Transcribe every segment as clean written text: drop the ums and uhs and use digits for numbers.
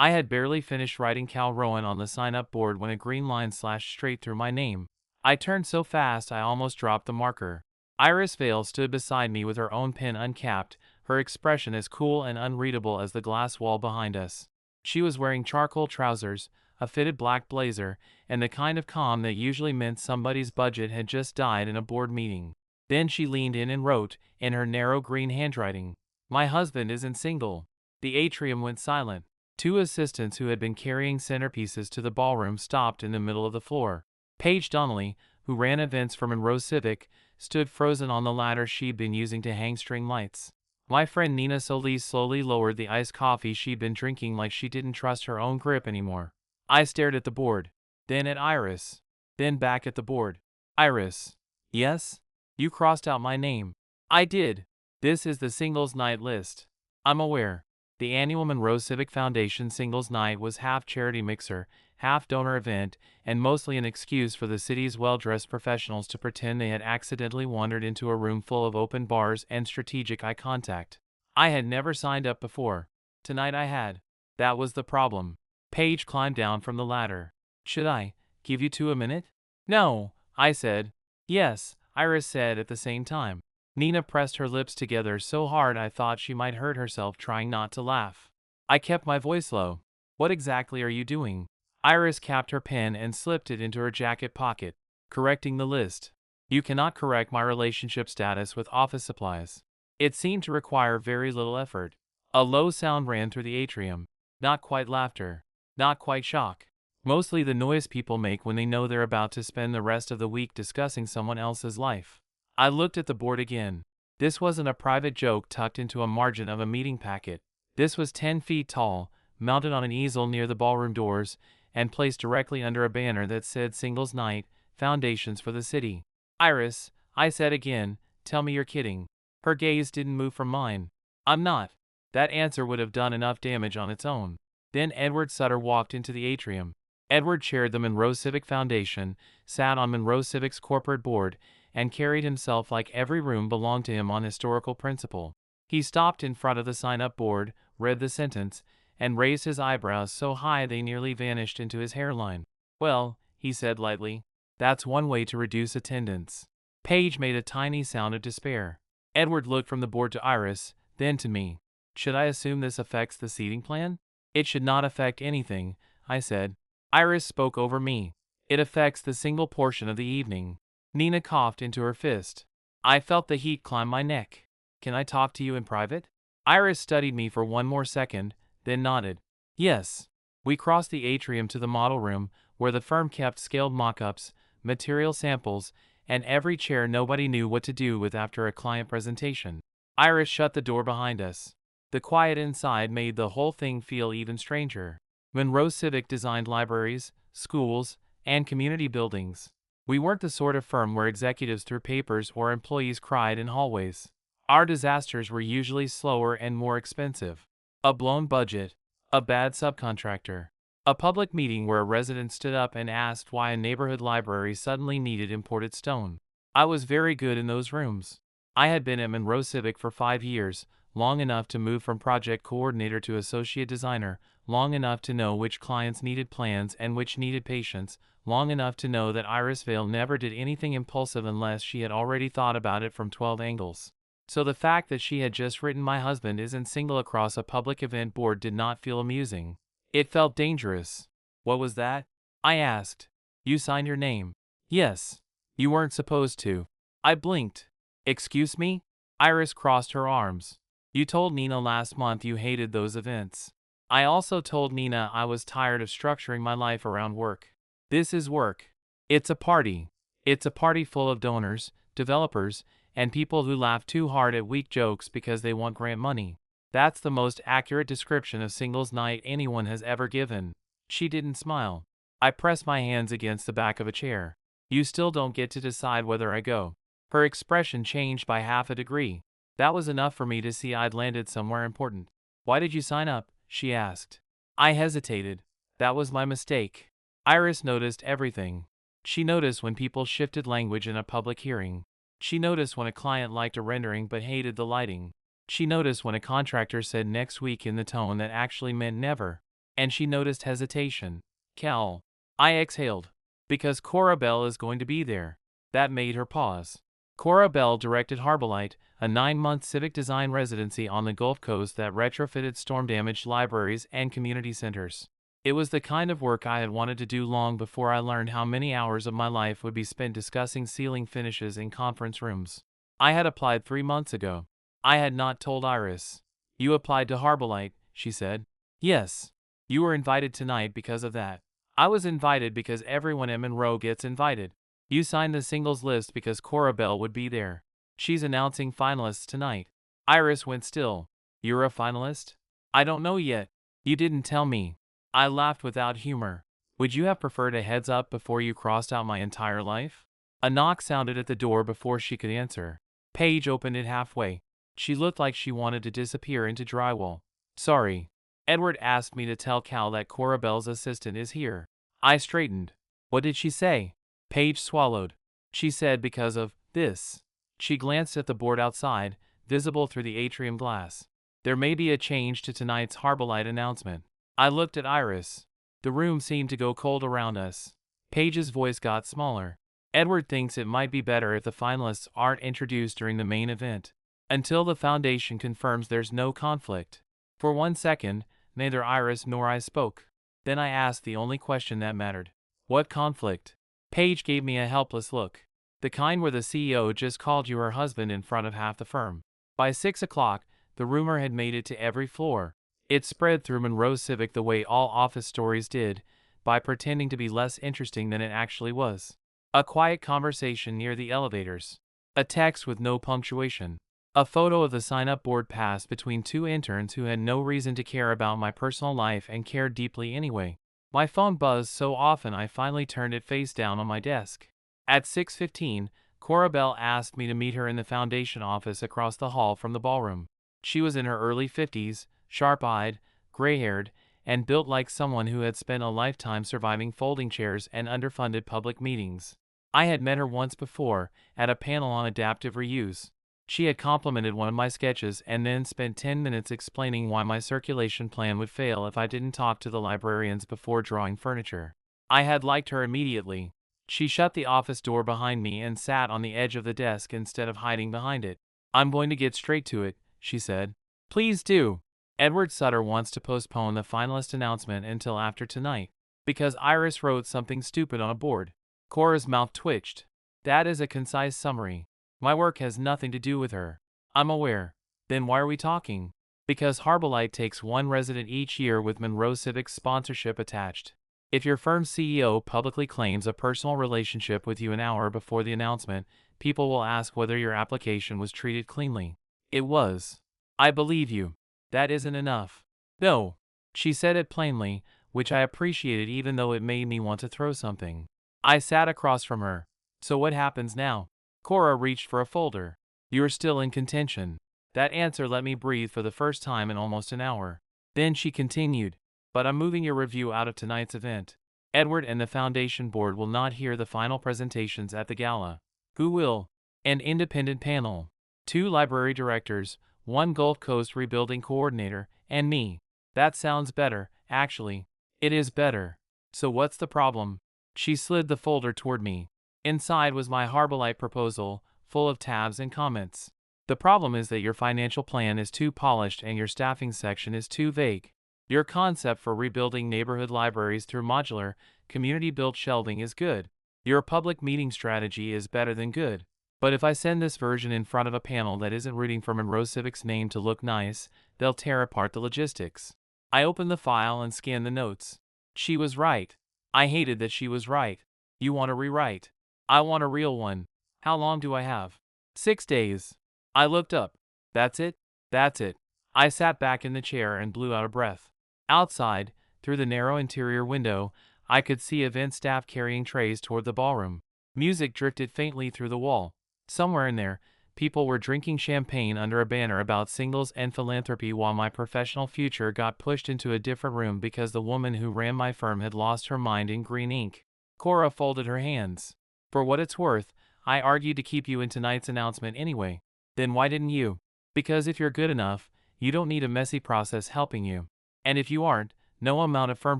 I had barely finished writing Cal Rowan on the sign-up board when a green line slashed straight through my name. I turned so fast I almost dropped the marker. Iris Vale stood beside me with her own pen uncapped, her expression as cool and unreadable as the glass wall behind us. She was wearing charcoal trousers, a fitted black blazer, and the kind of calm that usually meant somebody's budget had just died in a board meeting. Then she leaned in and wrote, in her narrow green handwriting, "My husband isn't single." The atrium went silent. Two assistants who had been carrying centerpieces to the ballroom stopped in the middle of the floor. Paige Donnelly, who ran events for Monroe Civic, stood frozen on the ladder she'd been using to hang string lights. My friend Nina Solis slowly lowered the iced coffee she'd been drinking like she didn't trust her own grip anymore. I stared at the board, then at Iris, then back at the board. Iris. Yes? You crossed out my name. I did. This is the singles night list. I'm aware. The annual Monroe Civic Foundation Singles Night was half charity mixer, half donor event, and mostly an excuse for the city's well-dressed professionals to pretend they had accidentally wandered into a room full of open bars and strategic eye contact. I had never signed up before. Tonight I had. That was the problem. Paige climbed down from the ladder. Should I give you two a minute? No, I said. Yes, Iris said at the same time. Nina pressed her lips together so hard I thought she might hurt herself trying not to laugh. I kept my voice low. What exactly are you doing? Iris capped her pen and slipped it into her jacket pocket. Correcting the list. You cannot correct my relationship status with office supplies. It seemed to require very little effort. A low sound ran through the atrium. Not quite laughter. Not quite shock. Mostly the noise people make when they know they're about to spend the rest of the week discussing someone else's life. I looked at the board again. This wasn't a private joke tucked into a margin of a meeting packet. This was 10 feet tall, mounted on an easel near the ballroom doors, and placed directly under a banner that said Singles Night, Foundations for the City. Iris, I said again, tell me you're kidding. Her gaze didn't move from mine. I'm not. That answer would have done enough damage on its own. Then Edward Sutter walked into the atrium. Edward chaired the Monroe Civic Foundation, sat on Monroe Civic's corporate board, and carried himself like every room belonged to him on historical principle. He stopped in front of the sign-up board, read the sentence, and raised his eyebrows so high they nearly vanished into his hairline. Well, he said lightly, that's one way to reduce attendance. Paige made a tiny sound of despair. Edward looked from the board to Iris, then to me. Should I assume this affects the seating plan? It should not affect anything, I said. Iris spoke over me. It affects the single portion of the evening. Nina coughed into her fist. I felt the heat climb my neck. Can I talk to you in private? Iris studied me for one more second, then nodded. Yes. We crossed the atrium to the model room, where the firm kept scaled mock-ups, material samples, and every chair nobody knew what to do with after a client presentation. Iris shut the door behind us. The quiet inside made the whole thing feel even stranger. Monroe Civic designed libraries, schools, and community buildings. We weren't the sort of firm where executives threw papers or employees cried in hallways. Our disasters were usually slower and more expensive. A blown budget, a bad subcontractor, a public meeting where a resident stood up and asked why a neighborhood library suddenly needed imported stone. I was very good in those rooms. I had been at Monroe Civic for 5 years, long enough to move from project coordinator to associate designer, long enough to know which clients needed plans and which needed patience, long enough to know that Iris Vale never did anything impulsive unless she had already thought about it from 12 angles. So the fact that she had just written "My husband isn't single" across a public event board did not feel amusing. It felt dangerous. What was that? I asked. You signed your name. Yes. You weren't supposed to. I blinked. Excuse me? Iris crossed her arms. You told Nina last month you hated those events. I also told Nina I was tired of structuring my life around work. This is work. It's a party. It's a party full of donors, developers, and people who laugh too hard at weak jokes because they want grant money. That's the most accurate description of Singles Night anyone has ever given. She didn't smile. I pressed my hands against the back of a chair. You still don't get to decide whether I go. Her expression changed by half a degree. That was enough for me to see I'd landed somewhere important. Why did you sign up? She asked. I hesitated. That was my mistake. Iris noticed everything. She noticed when people shifted language in a public hearing. She noticed when a client liked a rendering but hated the lighting. She noticed when a contractor said next week in the tone that actually meant never. and she noticed hesitation. Cal. I exhaled. Because Cora Bell is going to be there. That made her pause. Cora Bell directed Harbolite, a 9-month civic design residency on the Gulf Coast that retrofitted storm-damaged libraries and community centers. It was the kind of work I had wanted to do long before I learned how many hours of my life would be spent discussing ceiling finishes in conference rooms. I had applied 3 months ago. I had not told Iris. You applied to Harbolite, she said. Yes. You were invited tonight because of that. I was invited because everyone at Monroe gets invited. You signed the singles list because Cora Bell would be there. She's announcing finalists tonight. Iris went still. You're a finalist? I don't know yet. You didn't tell me. I laughed without humor. Would you have preferred a heads up before you crossed out my entire life? A knock sounded at the door before she could answer. Paige opened it halfway. She looked like she wanted to disappear into drywall. Sorry. Edward asked me to tell Cal that Cora Bell's assistant is here. I straightened. What did she say? Paige swallowed. She said because of this. She glanced at the board outside, visible through the atrium glass. There may be a change to tonight's Harbolite announcement. I looked at Iris. The room seemed to go cold around us. Paige's voice got smaller. Edward thinks it might be better if the finalists aren't introduced during the main event. Until the foundation confirms there's no conflict. For 1 second, neither Iris nor I spoke. Then I asked the only question that mattered. What conflict? Paige gave me a helpless look. The kind where the CEO just called you her husband in front of half the firm. By 6 o'clock, the rumor had made it to every floor. It spread through Monroe Civic the way all office stories did, by pretending to be less interesting than it actually was. A quiet conversation near the elevators. A text with no punctuation. A photo of the sign-up board passed between 2 interns who had no reason to care about my personal life and cared deeply anyway. My phone buzzed so often I finally turned it face down on my desk. At 6:15, Cora Bell asked me to meet her in the foundation office across the hall from the ballroom. She was in her early 50s, sharp-eyed, gray-haired, and built like someone who had spent a lifetime surviving folding chairs and underfunded public meetings. I had met her once before, at a panel on adaptive reuse. She had complimented one of my sketches and then spent 10 minutes explaining why my circulation plan would fail if I didn't talk to the librarians before drawing furniture. I had liked her immediately. She shut the office door behind me and sat on the edge of the desk instead of hiding behind it. I'm going to get straight to it, she said. Please do. Edward Sutter wants to postpone the finalist announcement until after tonight, because Iris wrote something stupid on a board. Cora's mouth twitched. That is a concise summary. My work has nothing to do with her. I'm aware. Then why are we talking? Because Harbolite takes 1 resident each year with Monroe Civic's sponsorship attached. If your firm's CEO publicly claims a personal relationship with you an hour before the announcement, people will ask whether your application was treated cleanly. It was. I believe you. That isn't enough. No. She said it plainly, which I appreciated even though it made me want to throw something. I sat across from her. So what happens now? Cora reached for a folder. You're still in contention. That answer let me breathe for the first time in almost an hour. Then she continued. But I'm moving your review out of tonight's event. Edward and the foundation board will not hear the final presentations at the gala. Who will? An independent panel. 2 library directors, 1 Gulf Coast rebuilding coordinator, and me. That sounds better, actually. It is better. So what's the problem? She slid the folder toward me. Inside was my Harbolite proposal, full of tabs and comments. The problem is that your financial plan is too polished and your staffing section is too vague. Your concept for rebuilding neighborhood libraries through modular, community-built shelving is good. Your public meeting strategy is better than good. But if I send this version in front of a panel that isn't rooting for Monroe Civic's name to look nice, they'll tear apart the logistics. I opened the file and scanned the notes. She was right. I hated that she was right. You want a rewrite? I want a real one. How long do I have? 6 days. I looked up. That's it? That's it. I sat back in the chair and blew out a breath. Outside, through the narrow interior window, I could see event staff carrying trays toward the ballroom. Music drifted faintly through the wall. Somewhere in there, people were drinking champagne under a banner about singles and philanthropy while my professional future got pushed into a different room because the woman who ran my firm had lost her mind in green ink. Cora folded her hands. For what it's worth, I argued to keep you in tonight's announcement anyway. Then why didn't you? Because if you're good enough, you don't need a messy process helping you. And if you aren't, No amount of firm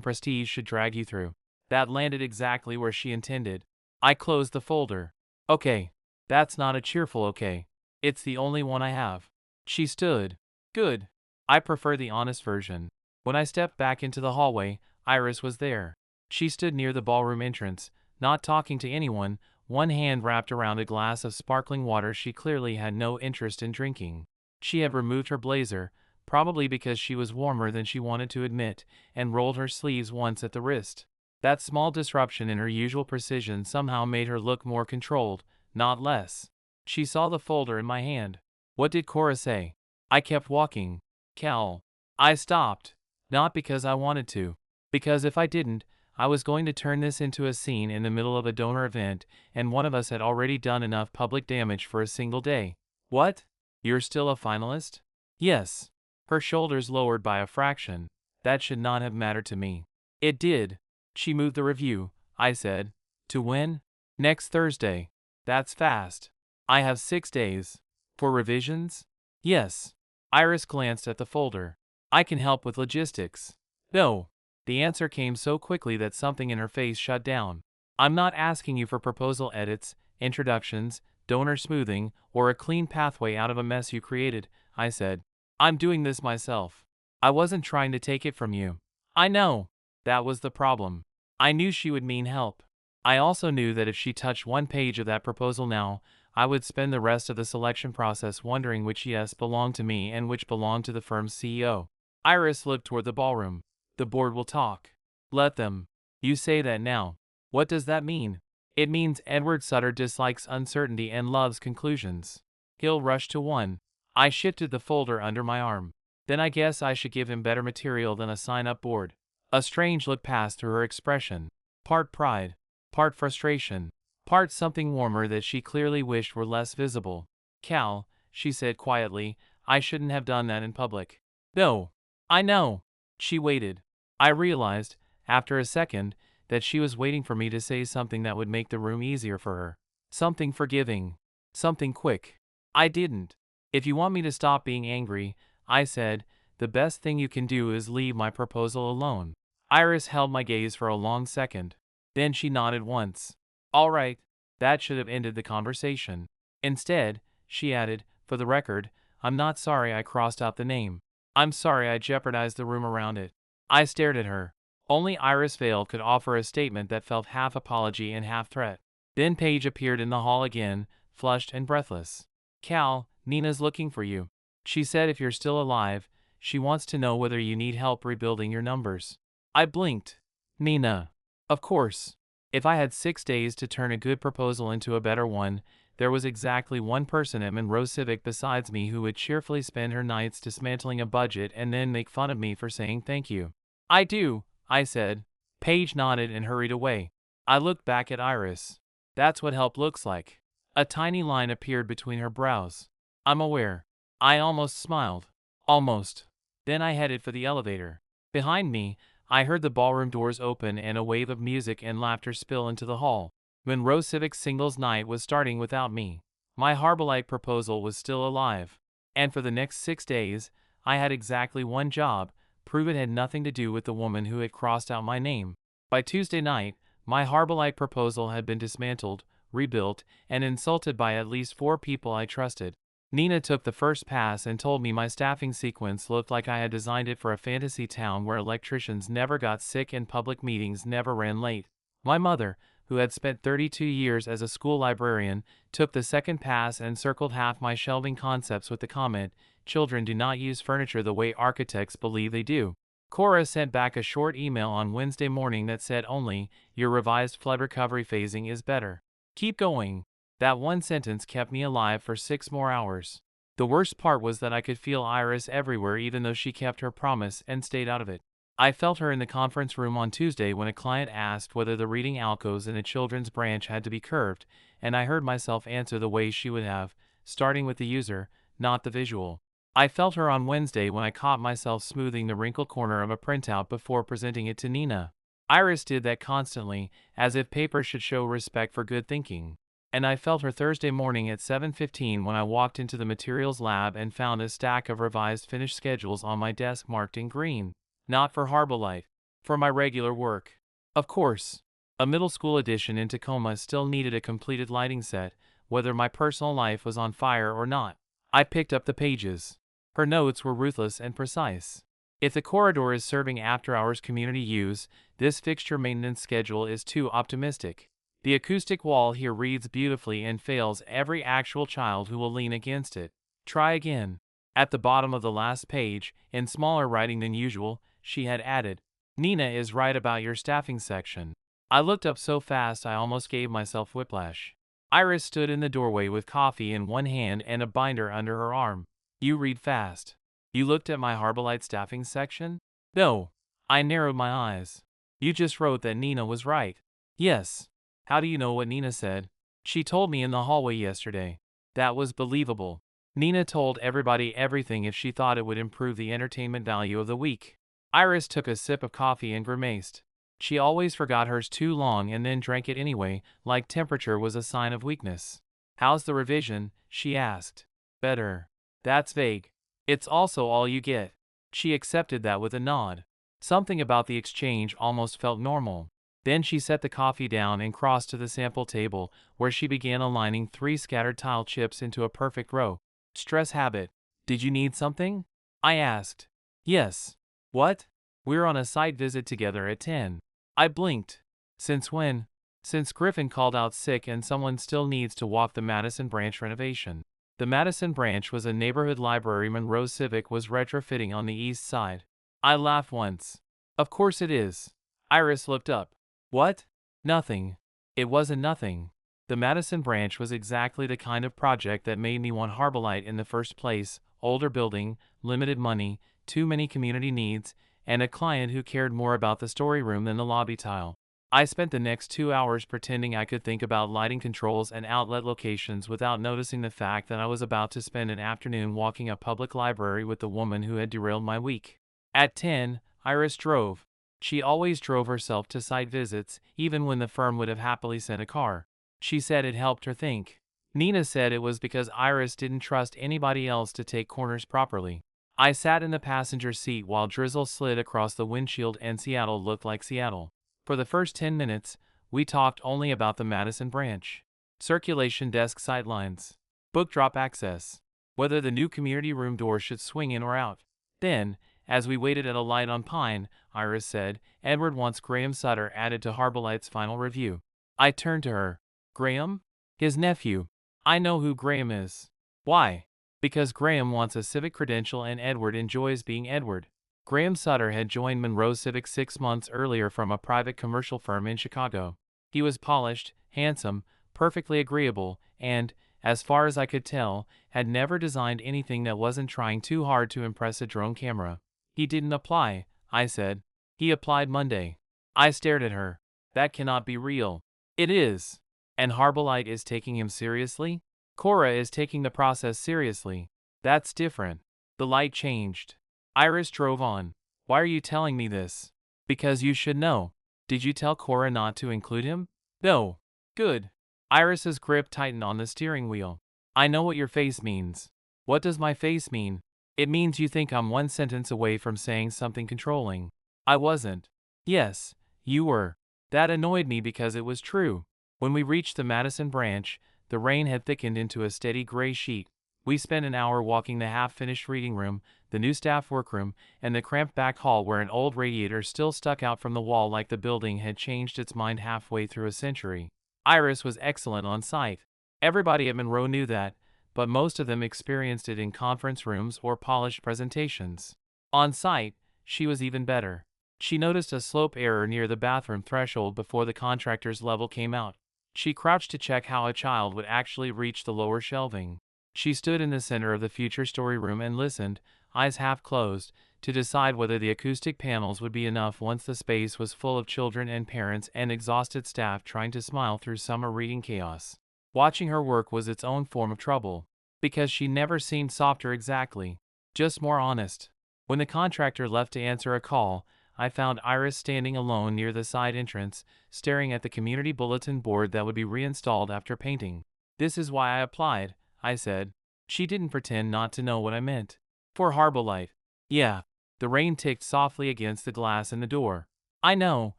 prestige should drag you through. That landed exactly where she intended. I closed the folder. Okay. That's not a cheerful okay. It's the only one I have. She stood. Good. I prefer the honest version. When I stepped back into the hallway, Iris was there. She stood near the ballroom entrance, not talking to anyone, one hand wrapped around a glass of sparkling water she clearly had no interest in drinking. She had removed her blazer, probably because she was warmer than she wanted to admit, and rolled her sleeves once at the wrist. That small disruption in her usual precision somehow made her look more controlled, not less. She saw the folder in my hand. What did Cora say? I kept walking. Cal. I stopped. Not because I wanted to. Because if I didn't, I was going to turn this into a scene in the middle of a donor event, and one of us had already done enough public damage for a single day. What? You're still a finalist? Yes. Her shoulders lowered by a fraction. That should not have mattered to me. It did. She moved the review, I said. To when? Next Thursday. That's fast. I have 6 days. For revisions? Yes. Iris glanced at the folder. I can help with logistics. No. The answer came so quickly that something in her face shut down. I'm not asking you for proposal edits, introductions, donor smoothing, or a clean pathway out of a mess you created, I said. I'm doing this myself. I wasn't trying to take it from you. I know. That was the problem. I knew she would mean help. I also knew that if she touched one page of that proposal now, I would spend the rest of the selection process wondering which yes belonged to me and which belonged to the firm's CEO. Iris looked toward the ballroom. The board will talk. Let them. You say that now. What does that mean? It means Edward Sutter dislikes uncertainty and loves conclusions. He'll rush to one. I shifted the folder under my arm. Then I guess I should give him better material than a sign-up board. A strange look passed through her expression. Part pride. Part frustration. Part something warmer that she clearly wished were less visible. Cal, she said quietly, I shouldn't have done that in public. No. I know. She waited. I realized, after a second, that she was waiting for me to say something that would make the room easier for her. Something forgiving. Something quick. I didn't. If you want me to stop being angry, I said, the best thing you can do is leave my proposal alone. Iris held my gaze for a long second. Then she nodded once. All right. That should have ended the conversation. Instead, she added, for the record, I'm not sorry I crossed out the name. I'm sorry I jeopardized the room around it. I stared at her. Only Iris Vale could offer a statement that felt half apology and half threat. Then Paige appeared in the hall again, flushed and breathless. Cal, Nina's looking for you. She said if you're still alive, she wants to know whether you need help rebuilding your numbers. I blinked. Nina. Of course. If I had 6 days to turn a good proposal into a better one, there was exactly one person at Monroe Civic besides me who would cheerfully spend her nights dismantling a budget and then make fun of me for saying thank you. I do, I said. Paige nodded and hurried away. I looked back at Iris. That's what help looks like. A tiny line appeared between her brows. I'm aware. I almost smiled. Almost. Then I headed for the elevator. Behind me, I heard the ballroom doors open and a wave of music and laughter spill into the hall. Monroe Civic's singles night was starting without me. My Harbolite proposal was still alive. And for the next 6 days, I had exactly one job, prove it had nothing to do with the woman who had crossed out my name. By Tuesday night, my Harbolite proposal had been dismantled, rebuilt, and insulted by at least 4 people I trusted. Nina took the first pass and told me my staffing sequence looked like I had designed it for a fantasy town where electricians never got sick and public meetings never ran late. My mother, who had spent 32 years as a school librarian, took the second pass and circled half my shelving concepts with the comment, children do not use furniture the way architects believe they do. Cora sent back a short email on Wednesday morning that said only, your revised flood recovery phasing is better. Keep going. That one sentence kept me alive for 6 more hours. The worst part was that I could feel Iris everywhere even though she kept her promise and stayed out of it. I felt her in the conference room on Tuesday when a client asked whether the reading alcoves in a children's branch had to be curved, and I heard myself answer the way she would have, starting with the user, not the visual. I felt her on Wednesday when I caught myself smoothing the wrinkled corner of a printout before presenting it to Nina. Iris did that constantly, as if paper should show respect for good thinking. And I felt her Thursday morning at 7:15 when I walked into the materials lab and found a stack of revised finished schedules on my desk marked in green. Not for Harbolite. for my regular work. Of course. A middle school addition in Tacoma still needed a completed lighting set, whether my personal life was on fire or not. I picked up the pages. Her notes were ruthless and precise. If the corridor is serving after-hours community use, this fixture maintenance schedule is too optimistic. The acoustic wall here reads beautifully and fails every actual child who will lean against it. Try again. At the bottom of the last page, in smaller writing than usual, she had added, "Nina is right about your staffing section." I looked up so fast I almost gave myself whiplash. Iris stood in the doorway with coffee in one hand and a binder under her arm. "You read fast. You looked at my Harbolite staffing section?" "No." I narrowed my eyes. "You just wrote that Nina was right." "Yes." "How do you know what Nina said?" "She told me in the hallway yesterday." That was believable. Nina told everybody everything if she thought it would improve the entertainment value of the week. Iris took a sip of coffee and grimaced. She always forgot hers too long and then drank it anyway, like temperature was a sign of weakness. "How's the revision?" she asked. "Better." "That's vague." "It's also all you get." She accepted that with a nod. Something about the exchange almost felt normal. Then she set the coffee down and crossed to the sample table, where she began aligning 3 scattered tile chips into a perfect row. "Stress habit. Did you need something?" I asked. "Yes." "What?" "We're on a site visit together at 10. I blinked. "Since when?" "Since Griffin called out sick and someone still needs to walk the Madison Branch renovation." The Madison Branch was a neighborhood library Monroe Civic was retrofitting on the east side. I laughed once. "Of course it is." Iris looked up. "What?" "Nothing." It wasn't nothing. The Madison Branch was exactly the kind of project that made me want Harbolite in the first place: older building, limited money, too many community needs, and a client who cared more about the story room than the lobby tile. I spent the next 2 hours pretending I could think about lighting controls and outlet locations without noticing the fact that I was about to spend an afternoon walking a public library with the woman who had derailed my week. At 10, Iris drove. She always drove herself to site visits, even when the firm would have happily sent a car. She said it helped her think. Nina said it was because Iris didn't trust anybody else to take corners properly. I sat in the passenger seat while drizzle slid across the windshield and Seattle looked like Seattle. For the first 10 minutes, we talked only about the Madison Branch. Circulation desk sightlines. Book drop access. Whether the new community room door should swing in or out. Then, as we waited at a light on Pine, Iris said, "Edward wants Graham Sutter added to Harbolite's final review." I turned to her. "Graham?" "His nephew." "I know who Graham is." "Why?" "Because Graham wants a civic credential and Edward enjoys being Edward." Graham Sutter had joined Monroe Civic 6 months earlier from a private commercial firm in Chicago. He was polished, handsome, perfectly agreeable, and, as far as I could tell, had never designed anything that wasn't trying too hard to impress a drone camera. "He didn't apply," I said. "He applied Monday." I stared at her. "That cannot be real." "It is." "And Harbolite is taking him seriously?" "Cora is taking the process seriously." "That's different." The light changed. Iris drove on. "Why are you telling me this?" "Because you should know." "Did you tell Cora not to include him?" "No." "Good." Iris's grip tightened on the steering wheel. "I know what your face means." "What does my face mean?" "It means you think I'm one sentence away from saying something controlling." "I wasn't." "Yes, you were." That annoyed me because it was true. When we reached the Madison Branch, the rain had thickened into a steady gray sheet. We spent an hour walking the half-finished reading room, the new staff workroom, and the cramped back hall where an old radiator still stuck out from the wall like the building had changed its mind halfway through a century. Iris was excellent on site. Everybody at Monroe knew that, but most of them experienced it in conference rooms or polished presentations. On site, she was even better. She noticed a slope error near the bathroom threshold before the contractor's level came out. She crouched to check how a child would actually reach the lower shelving. She stood in the center of the future story room and listened, eyes half closed, to decide whether the acoustic panels would be enough once the space was full of children and parents and exhausted staff trying to smile through summer reading chaos. Watching her work was its own form of trouble, because she never seemed softer exactly, just more honest. When the contractor left to answer a call, I found Iris standing alone near the side entrance, staring at the community bulletin board that would be reinstalled after painting. "This is why I applied," I said. She didn't pretend not to know what I meant. "For Harbolite." "Yeah." The rain ticked softly against the glass in the door. I know,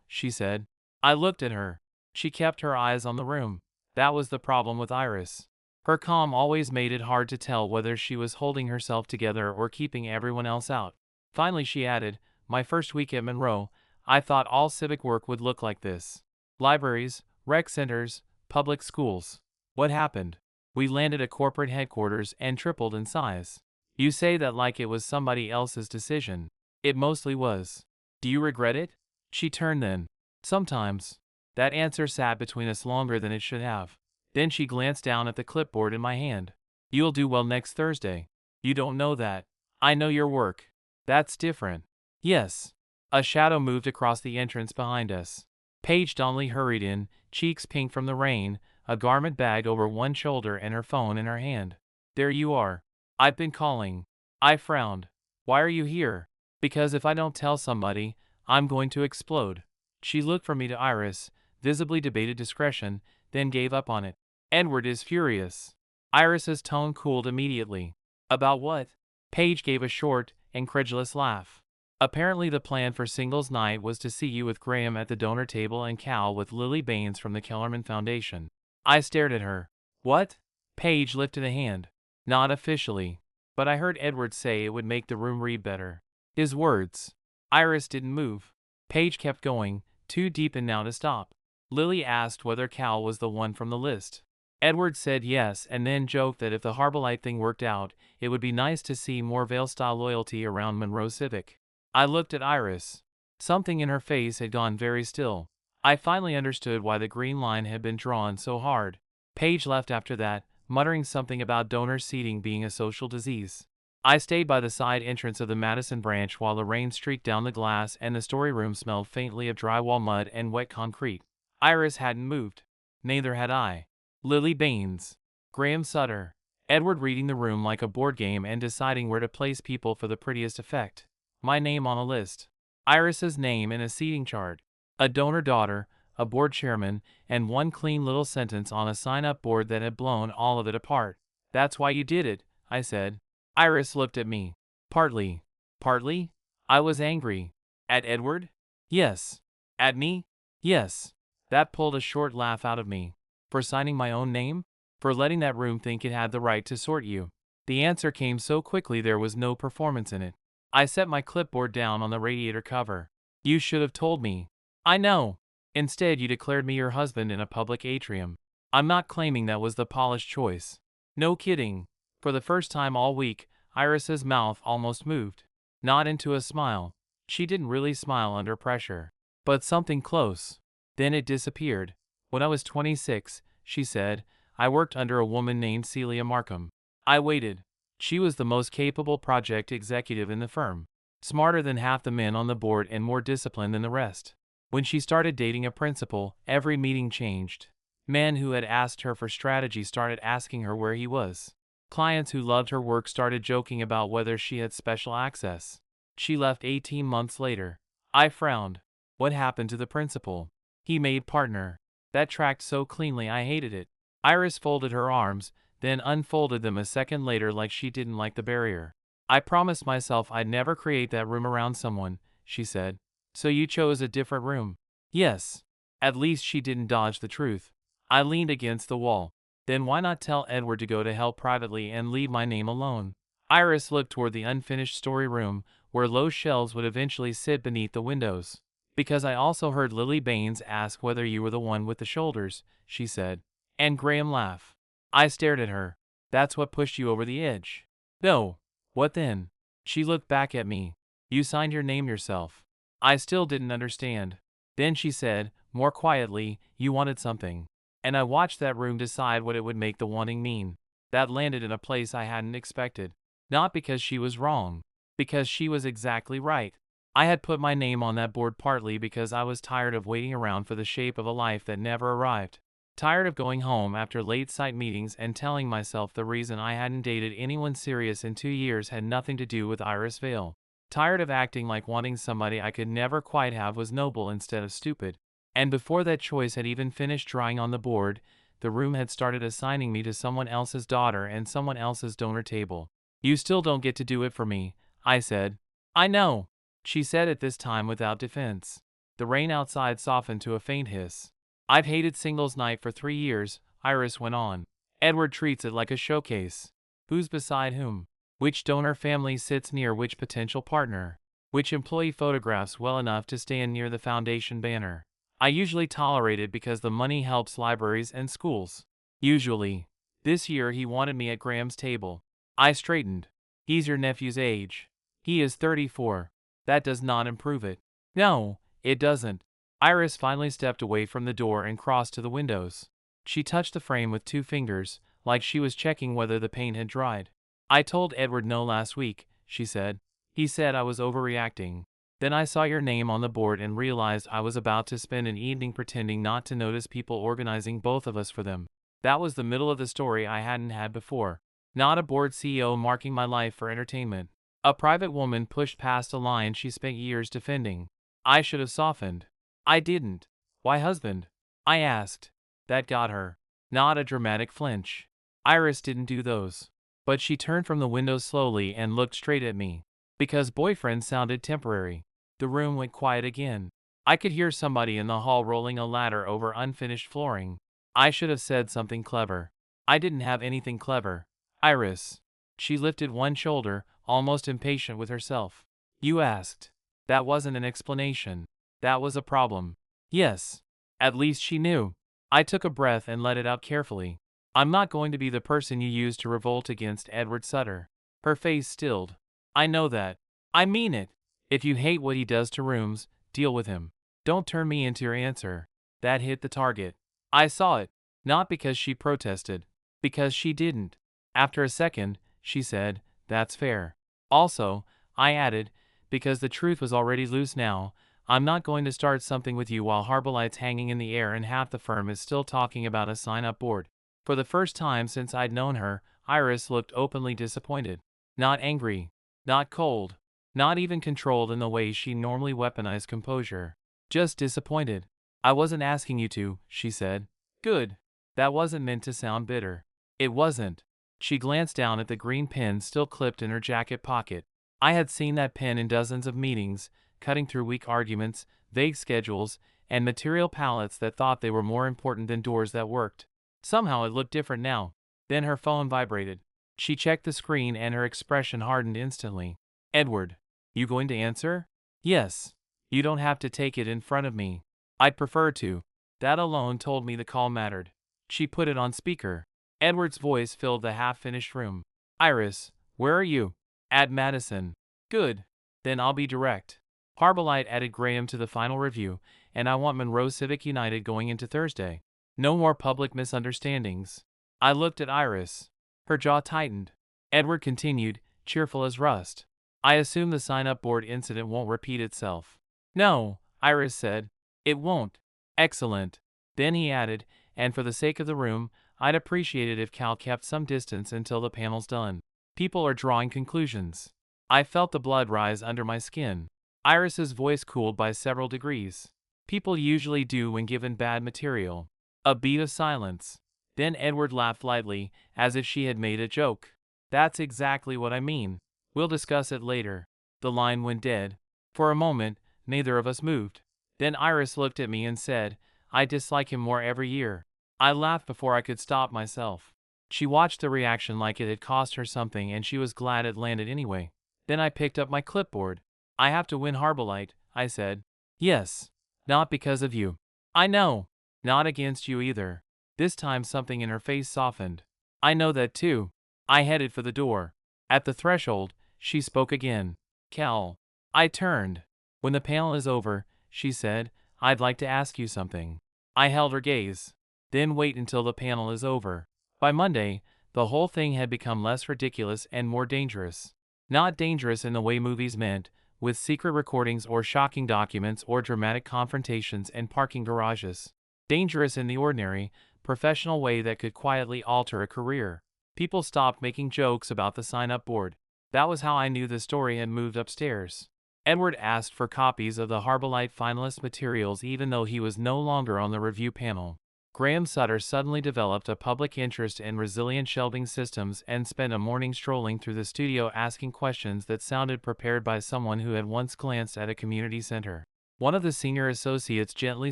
she said. I looked at her. She kept her eyes on the room. That was the problem with Iris. Her calm always made it hard to tell whether she was holding herself together or keeping everyone else out. Finally she added, my first week at Monroe, I thought all civic work would look like this. Libraries, rec centers, public schools. What happened? We landed at corporate headquarters and tripled in size. You say that like it was somebody else's decision. It mostly was. Do you regret it? She turned then. Sometimes. That answer sat between us longer than it should have. Then she glanced down at the clipboard in my hand. You'll do well next Thursday. You don't know that. I know your work. That's different. Yes. A shadow moved across the entrance behind us. Paige Donnelly hurried in, cheeks pink from the rain, a garment bagged over one shoulder and her phone in her hand. There you are. I've been calling. I frowned. Why are you here? Because if I don't tell somebody, I'm going to explode. She looked from me to Iris, visibly debated discretion, then gave up on it. Edward is furious. Iris's tone cooled immediately. About what? Paige gave a short, incredulous laugh. Apparently the plan for singles night was to see you with Graham at the donor table and Cal with Lily Baines from the Kellerman Foundation. I stared at her. What? Paige lifted a hand. Not officially. But I heard Edward say it would make the room read better. His words. Iris didn't move. Paige kept going, too deep in now to stop. Lily asked whether Cal was the one from the list. Edward said yes and then joked that if the Harbolite thing worked out, it would be nice to see more Vale-style loyalty around Monroe Civic. I looked at Iris. Something in her face had gone very still. I finally understood why the green line had been drawn so hard. Paige left after that, muttering something about donor seating being a social disease. I stayed by the side entrance of the Madison branch while the rain streaked down the glass and the storyroom smelled faintly of drywall mud and wet concrete. Iris hadn't moved. Neither had I. Lily Baines. Graham Sutter. Edward reading the room like a board game and deciding where to place people for the prettiest effect. My name on a list. Iris's name in a seating chart. A donor daughter, a board chairman, and one clean little sentence on a sign-up board that had blown all of it apart. That's why you did it, I said. Iris looked at me. Partly. Partly? I was angry. At Edward? Yes. At me? Yes. That pulled a short laugh out of me. For signing my own name? For letting that room think it had the right to sort you? The answer came so quickly there was no performance in it. I set my clipboard down on the radiator cover. You should have told me. I know. Instead you declared me your husband in a public atrium. I'm not claiming that was the polished choice. No kidding. For the first time all week, Iris's mouth almost moved. Not into a smile. She didn't really smile under pressure. But something close. Then it disappeared. When I was 26, she said, I worked under a woman named Celia Markham. I waited. She was the most capable project executive in the firm. Smarter than half the men on the board and more disciplined than the rest. When she started dating a principal, every meeting changed. Men who had asked her for strategy started asking her where he was. Clients who loved her work started joking about whether she had special access. She left 18 months later. I frowned. What happened to the principal? He made partner. That tracked so cleanly I hated it. Iris folded her arms, then unfolded them a second later like she didn't like the barrier. I promised myself I'd never create that room around someone, she said. So you chose a different room? Yes. At least she didn't dodge the truth. I leaned against the wall. Then why not tell Edward to go to hell privately and leave my name alone? Iris looked toward the unfinished story room, where low shelves would eventually sit beneath the windows. Because I also heard Lily Baines ask whether you were the one with the shoulders, she said. And Graham laugh. I stared at her. That's what pushed you over the edge. No. What then? She looked back at me. You signed your name yourself. I still didn't understand. Then she said, more quietly, you wanted something. And I watched that room decide what it would make the wanting mean. That landed in a place I hadn't expected. Not because she was wrong. Because she was exactly right. I had put my name on that board partly because I was tired of waiting around for the shape of a life that never arrived. Tired of going home after late site meetings and telling myself the reason I hadn't dated anyone serious in 2 years had nothing to do with Iris Vale. Tired of acting like wanting somebody I could never quite have was noble instead of stupid. And before that choice had even finished drawing on the board, the room had started assigning me to someone else's daughter and someone else's donor table. You still don't get to do it for me, I said. I know, she said at this time without defense. The rain outside softened to a faint hiss. I've hated singles night for 3 years, Iris went on. Edward treats it like a showcase. Who's beside whom? Which donor family sits near which potential partner? Which employee photographs well enough to stand near the foundation banner? I usually tolerate it because the money helps libraries and schools. Usually. This year he wanted me at Graham's table. I straightened. He's your nephew's age. He is 34. That does not improve it. No, it doesn't. Iris finally stepped away from the door and crossed to the windows. She touched the frame with 2 fingers, like she was checking whether the paint had dried. I told Edward no last week, she said. He said I was overreacting. Then I saw your name on the board and realized I was about to spend an evening pretending not to notice people organizing both of us for them. That was the middle of the story I hadn't had before. Not a board CEO marking my life for entertainment. A private woman pushed past a line she spent years defending. I should have softened. I didn't. Why husband? I asked. That got her. Not a dramatic flinch. Iris didn't do those. But she turned from the window slowly and looked straight at me. Because boyfriend sounded temporary. The room went quiet again. I could hear somebody in the hall rolling a ladder over unfinished flooring. I should have said something clever. I didn't have anything clever. Iris. She lifted one shoulder, almost impatient with herself. You asked. That wasn't an explanation. That was a problem. Yes. At least she knew. I took a breath and let it out carefully. I'm not going to be the person you use to revolt against Edward Sutter. Her face stilled. I know that. I mean it. If you hate what he does to rooms, deal with him. Don't turn me into your answer. That hit the target. I saw it. Not because she protested. Because she didn't. After a second, she said, that's fair. Also, I added, because the truth was already loose now, I'm not going to start something with you while Harbolight's hanging in the air and half the firm is still talking about a sign-up board. For the first time since I'd known her, Iris looked openly disappointed. Not angry. Not cold. Not even controlled in the way she normally weaponized composure. Just disappointed. I wasn't asking you to, she said. Good. That wasn't meant to sound bitter. It wasn't. She glanced down at the green pen still clipped in her jacket pocket. I had seen that pen in dozens of meetings, cutting through weak arguments, vague schedules, and material palettes that thought they were more important than doors that worked. Somehow it looked different now. Then her phone vibrated. She checked the screen and her expression hardened instantly. Edward. You going to answer? Yes. You don't have to take it in front of me. I'd prefer to. That alone told me the call mattered. She put it on speaker. Edward's voice filled the half-finished room. Iris, where are you? At Madison. Good. Then I'll be direct. Harbolight added Graham to the final review, and I want Monroe Civic United going into Thursday. No more public misunderstandings. I looked at Iris. Her jaw tightened. Edward continued, cheerful as rust. I assume the sign-up board incident won't repeat itself. No, Iris said. It won't. Excellent. Then he added, and for the sake of the room, I'd appreciate it if Cal kept some distance until the panel's done. People are drawing conclusions. I felt the blood rise under my skin. Iris's voice cooled by several degrees. People usually do when given bad material. A beat of silence. Then Edward laughed lightly, as if she had made a joke. That's exactly what I mean. We'll discuss it later. The line went dead. For a moment, neither of us moved. Then Iris looked at me and said, I dislike him more every year. I laughed before I could stop myself. She watched the reaction like it had cost her something and she was glad it landed anyway. Then I picked up my clipboard. I have to win Harbolight, I said. Yes. Not because of you. I know. Not against you either. This time something in her face softened. I know that too. I headed for the door. At the threshold, she spoke again. Cal. I turned. When the panel is over, she said, I'd like to ask you something. I held her gaze. Then wait until the panel is over. By Monday, the whole thing had become less ridiculous and more dangerous. Not dangerous in the way movies meant, with secret recordings or shocking documents or dramatic confrontations and parking garages. Dangerous in the ordinary, professional way that could quietly alter a career. People stopped making jokes about the sign-up board. That was how I knew the story had moved upstairs. Edward asked for copies of the Harbolight finalist materials even though he was no longer on the review panel. Graham Sutter suddenly developed a public interest in resilient shelving systems and spent a morning strolling through the studio asking questions that sounded prepared by someone who had once glanced at a community center. One of the senior associates gently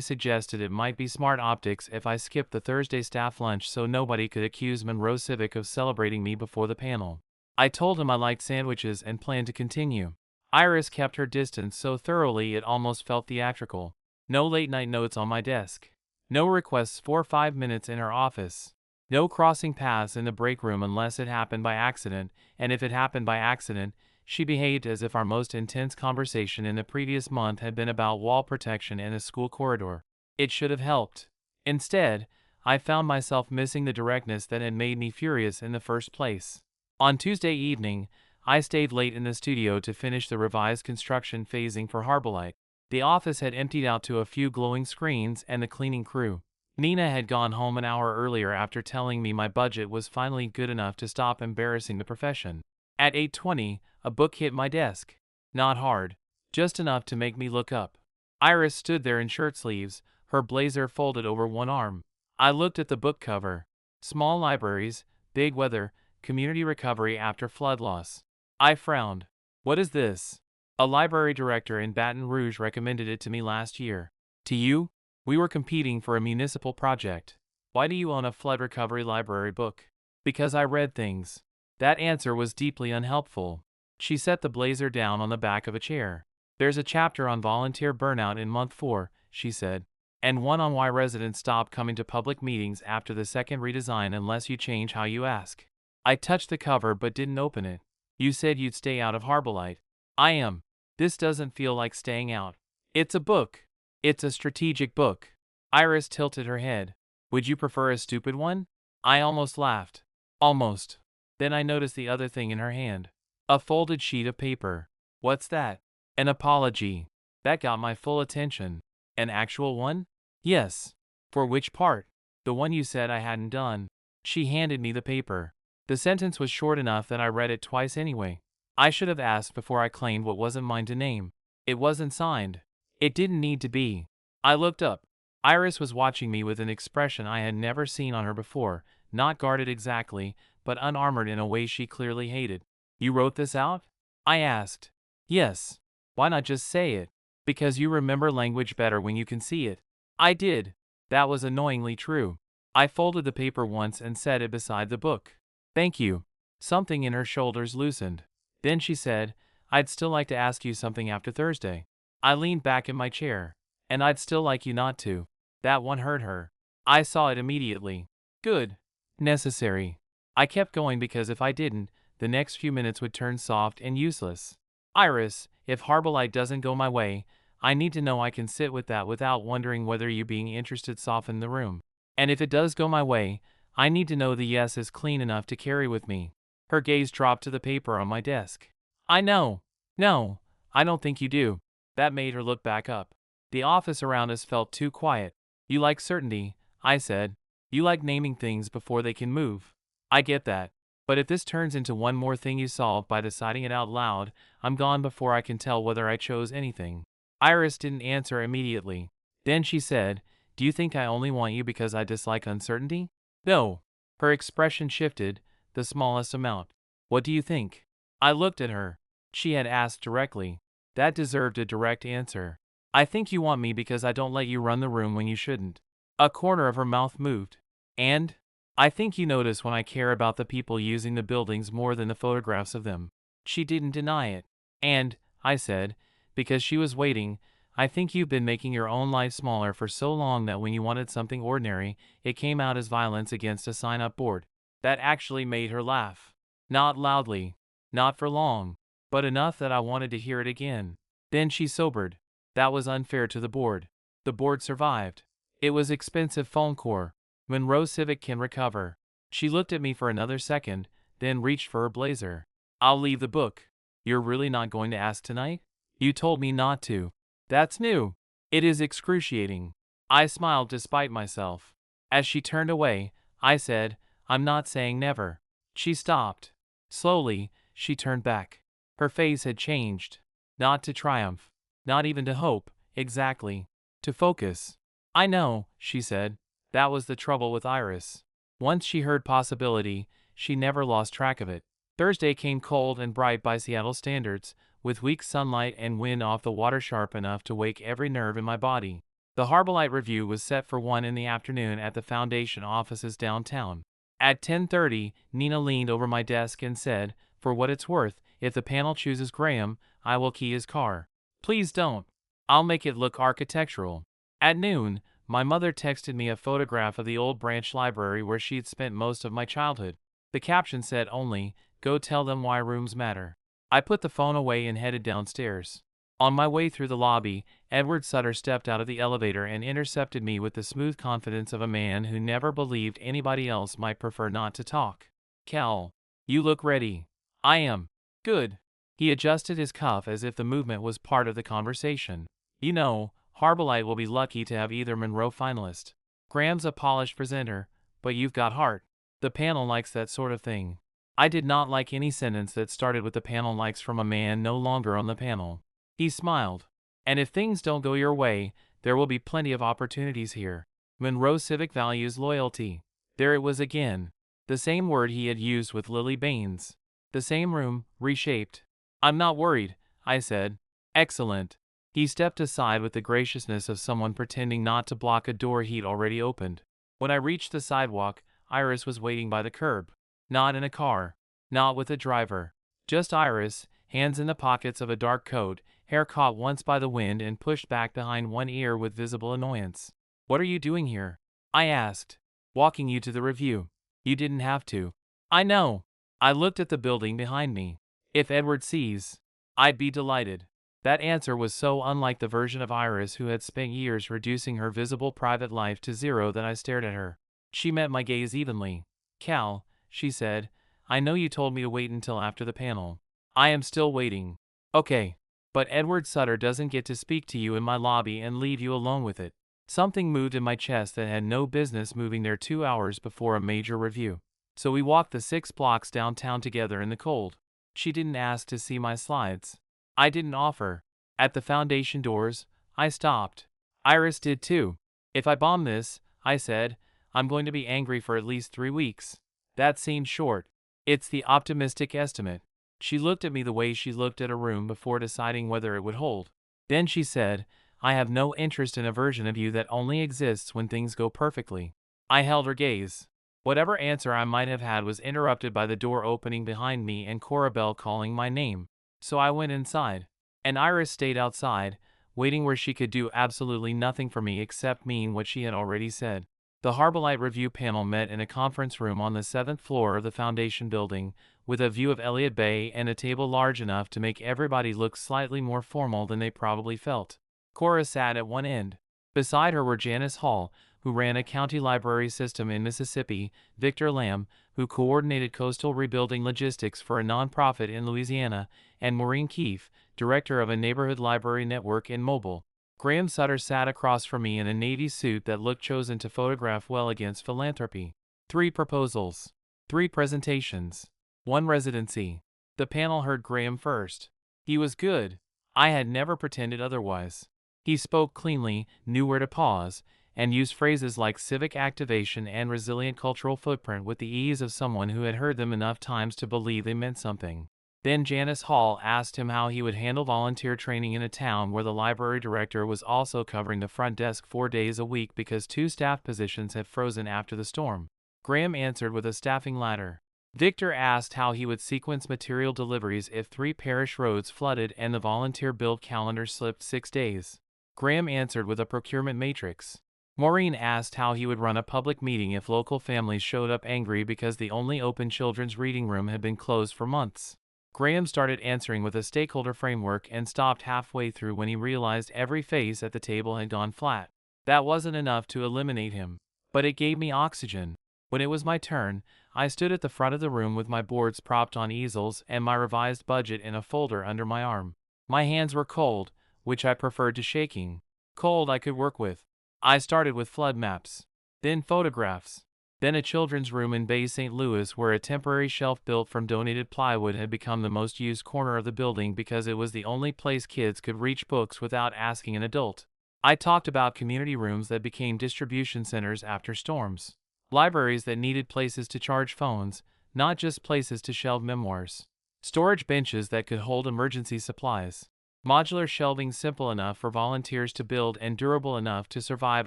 suggested it might be smart optics if I skipped the Thursday staff lunch so nobody could accuse Monroe Civic of celebrating me before the panel. I told him I liked sandwiches and planned to continue. Iris kept her distance so thoroughly it almost felt theatrical. No late-night notes on my desk. No requests for 5 minutes in her office. No crossing paths in the break room unless it happened by accident, and if it happened by accident, she behaved as if our most intense conversation in the previous month had been about wall protection in a school corridor. It should have helped. Instead, I found myself missing the directness that had made me furious in the first place. On Tuesday evening, I stayed late in the studio to finish the revised construction phasing for Harbolite. The office had emptied out to a few glowing screens and the cleaning crew. Nina had gone home an hour earlier after telling me my budget was finally good enough to stop embarrassing the profession. At 8:20, a book hit my desk. Not hard, just enough to make me look up. Iris stood there in shirt sleeves, her blazer folded over one arm. I looked at the book cover. Small libraries, big weather, community recovery after flood loss. I frowned. What is this? A library director in Baton Rouge recommended it to me last year. To you? We were competing for a municipal project. Why do you own a flood recovery library book? Because I read things. That answer was deeply unhelpful. She set the blazer down on the back of a chair. There's a chapter on volunteer burnout in month 4, she said, and one on why residents stop coming to public meetings after the second redesign unless you change how you ask. I touched the cover but didn't open it. You said you'd stay out of Harbolite. I am. This doesn't feel like staying out. It's a book. It's a strategic book. Iris tilted her head. Would you prefer a stupid one? I almost laughed. Almost. Then I noticed the other thing in her hand. A folded sheet of paper. What's that? An apology. That got my full attention. An actual one? Yes. For which part? The one you said I hadn't done. She handed me the paper. The sentence was short enough that I read it twice anyway. I should have asked before I claimed what wasn't mine to name. It wasn't signed. It didn't need to be. I looked up. Iris was watching me with an expression I had never seen on her before, not guarded exactly, but unarmored in a way she clearly hated. You wrote this out? I asked. Yes. Why not just say it? Because you remember language better when you can see it. I did. That was annoyingly true. I folded the paper once and set it beside the book. Thank you. Something in her shoulders loosened. Then she said, I'd still like to ask you something after Thursday. I leaned back in my chair. And I'd still like you not to. That one hurt her. I saw it immediately. Good. Necessary. I kept going because if I didn't, the next few minutes would turn soft and useless. Iris, if Harbolite doesn't go my way, I need to know I can sit with that without wondering whether you being interested softened the room. And if it does go my way, I need to know the yes is clean enough to carry with me. Her gaze dropped to the paper on my desk. I know. No, I don't think you do. That made her look back up. The office around us felt too quiet. You like certainty, I said. You like naming things before they can move. I get that. But if this turns into one more thing you solve by deciding it out loud, I'm gone before I can tell whether I chose anything. Iris didn't answer immediately. Then she said, Do you think I only want you because I dislike uncertainty? No. Her expression shifted, the smallest amount. What do you think? I looked at her. She had asked directly. That deserved a direct answer. I think you want me because I don't let you run the room when you shouldn't. A corner of her mouth moved. And? I think you notice when I care about the people using the buildings more than the photographs of them. She didn't deny it. And, I said, because she was waiting, I think you've been making your own life smaller for so long that when you wanted something ordinary, it came out as violence against a sign-up board. That actually made her laugh. Not loudly. Not for long. But enough that I wanted to hear it again. Then she sobered. That was unfair to the board. The board survived. It was expensive phone core. Monroe Civic can recover. She looked at me for another second, then reached for her blazer. I'll leave the book. You're really not going to ask tonight? You told me not to. That's new. It is excruciating. I smiled despite myself. As she turned away, I said, I'm not saying never. She stopped. Slowly, she turned back. Her face had changed. Not to triumph. Not even to hope, exactly. To focus. I know, she said. That was the trouble with Iris. Once she heard possibility, she never lost track of it. Thursday came cold and bright by Seattle standards, with weak sunlight and wind off the water sharp enough to wake every nerve in my body. The Harbolite review was set for 1 in the afternoon at the foundation offices downtown. At 10:30, Nina leaned over my desk and said, "For what it's worth, if the panel chooses Graham, I will key his car." "Please don't. I'll make it look architectural." At noon, my mother texted me a photograph of the old branch library where she'd spent most of my childhood. The caption said only, "Go tell them why rooms matter." I put the phone away and headed downstairs. On my way through the lobby, Edward Sutter stepped out of the elevator and intercepted me with the smooth confidence of a man who never believed anybody else might prefer not to talk. "Cal, you look ready." "I am." "Good." He adjusted his cuff as if the movement was part of the conversation. "You know, Harbolite will be lucky to have either Monroe finalist. Graham's a polished presenter, but you've got heart. The panel likes that sort of thing." I did not like any sentence that started with "the panel likes" from a man no longer on the panel. He smiled. "And if things don't go your way, there will be plenty of opportunities here. Monroe civic values loyalty." There it was again. The same word he had used with Lily Baines. The same room, reshaped. "I'm not worried," I said. "Excellent." He stepped aside with the graciousness of someone pretending not to block a door he'd already opened. When I reached the sidewalk, Iris was waiting by the curb. Not in a car. Not with a driver. Just Iris, hands in the pockets of a dark coat, hair caught once by the wind and pushed back behind one ear with visible annoyance. "What are you doing here?" I asked. "Walking you to the review." "You didn't have to." "I know." I looked at the building behind me. "If Edward sees, I'd be delighted." That answer was so unlike the version of Iris who had spent years reducing her visible private life to zero that I stared at her. She met my gaze evenly. "Cal," she said, "I know you told me to wait until after the panel. I am still waiting." "Okay. But Edward Sutter doesn't get to speak to you in my lobby and leave you alone with it." Something moved in my chest that had no business moving there 2 hours before a major review. So we walked the 6 blocks downtown together in the cold. She didn't ask to see my slides. I didn't offer. At the foundation doors, I stopped. Iris did too. "If I bomb this," I said, "I'm going to be angry for at least 3 weeks. That seemed short." "It's the optimistic estimate." She looked at me the way she looked at a room before deciding whether it would hold. Then she said, "I have no interest in a version of you that only exists when things go perfectly." I held her gaze. Whatever answer I might have had was interrupted by the door opening behind me and Cora Bell calling my name. So I went inside. And Iris stayed outside, waiting where she could do absolutely nothing for me except mean what she had already said. The Harbolite review panel met in a conference room on the 7th floor of the foundation building, with a view of Elliott Bay and a table large enough to make everybody look slightly more formal than they probably felt. Cora sat at one end. Beside her were Janice Hall, who ran a county library system in Mississippi, Victor Lamb, who coordinated coastal rebuilding logistics for a nonprofit in Louisiana, and Maureen Keefe, director of a neighborhood library network in Mobile. Graham Sutter sat across from me in a navy suit that looked chosen to photograph well against philanthropy. 3 proposals. 3 presentations. 1 residency. The panel heard Graham first. He was good. I had never pretended otherwise. He spoke cleanly, knew where to pause, and used phrases like civic activation and resilient cultural footprint with the ease of someone who had heard them enough times to believe they meant something. Then Janice Hall asked him how he would handle volunteer training in a town where the library director was also covering the front desk 4 days a week because 2 staff positions had frozen after the storm. Graham answered with a staffing ladder. Victor asked how he would sequence material deliveries if 3 parish roads flooded and the volunteer build calendar slipped 6 days. Graham answered with a procurement matrix. Maureen asked how he would run a public meeting if local families showed up angry because the only open children's reading room had been closed for months. Graham started answering with a stakeholder framework and stopped halfway through when he realized every face at the table had gone flat. That wasn't enough to eliminate him, but it gave me oxygen. When it was my turn, I stood at the front of the room with my boards propped on easels and my revised budget in a folder under my arm. My hands were cold, which I preferred to shaking. Cold I could work with. I started with flood maps, then photographs, then a children's room in Bay St. Louis where a temporary shelf built from donated plywood had become the most used corner of the building because it was the only place kids could reach books without asking an adult. I talked about community rooms that became distribution centers after storms. Libraries that needed places to charge phones, not just places to shelve memoirs. storage benches that could hold emergency supplies, modular shelving simple enough for volunteers to build and durable enough to survive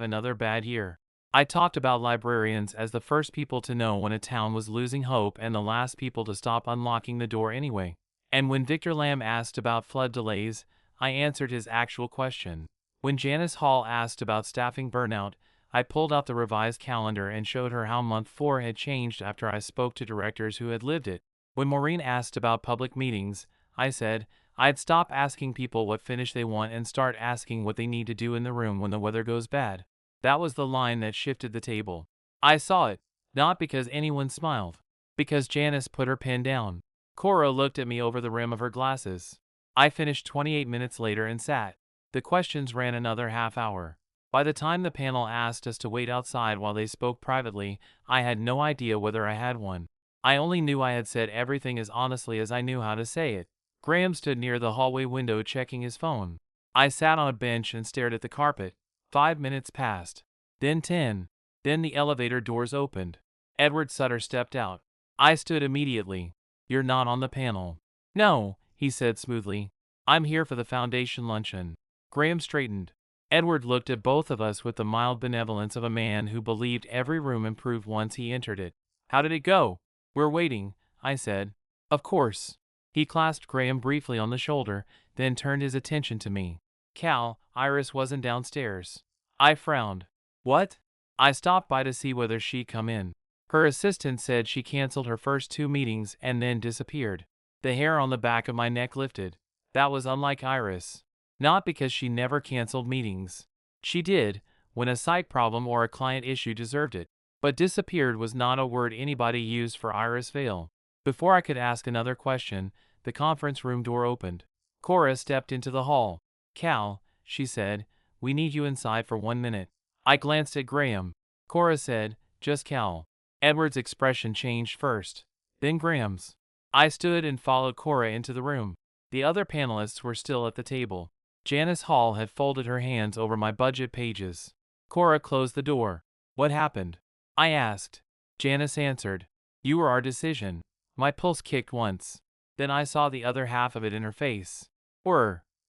another bad year. I talked about librarians as the first people to know when a town was losing hope and the last people to stop unlocking the door anyway. And when Victor Lamb asked about flood delays, I answered his actual question. When Janice Hall asked about staffing burnout, I pulled out the revised calendar and showed her how month 4 had changed after I spoke to directors who had lived it. When Maureen asked about public meetings, I said, I'd stop asking people what finish they want and start asking what they need to do in the room when the weather goes bad. That was the line that shifted the table. I saw it, not because anyone smiled, because Janice put her pen down. Cora looked at me over the rim of her glasses. I finished 28 minutes later and sat. The questions ran another half hour. By the time the panel asked us to wait outside while they spoke privately, I had no idea whether I had one. I only knew I had said everything as honestly as I knew how to say it. Graham stood near the hallway window checking his phone. I sat on a bench and stared at the carpet. 5 minutes passed. Then 10. Then the elevator doors opened. Edward Sutter stepped out. I stood immediately. You're not on the panel. No, he said smoothly. I'm here for the foundation luncheon. Graham straightened. Edward looked at both of us with the mild benevolence of a man who believed every room improved once he entered it. How did it go? We're waiting, I said. Of course. He clasped Graham briefly on the shoulder, then turned his attention to me. Cal, Iris wasn't downstairs. I frowned. What? I stopped by to see whether she'd come in. Her assistant said she canceled her first 2 meetings and then disappeared. The hair on the back of my neck lifted. That was unlike Iris. Not because she never canceled meetings. She did, when a site problem or a client issue deserved it. But disappeared was not a word anybody used for Iris Vale. Before I could ask another question, the conference room door opened. Cora stepped into the hall. Cal, she said, we need you inside for 1 minute. I glanced at Graham. Cora said, just Cal. Edward's expression changed first, then Graham's. I stood and followed Cora into the room. The other panelists were still at the table. Janice Hall had folded her hands over my budget pages. Cora closed the door. What happened? I asked. Janice answered. You were our decision. My pulse kicked once. Then I saw the other half of it in her face.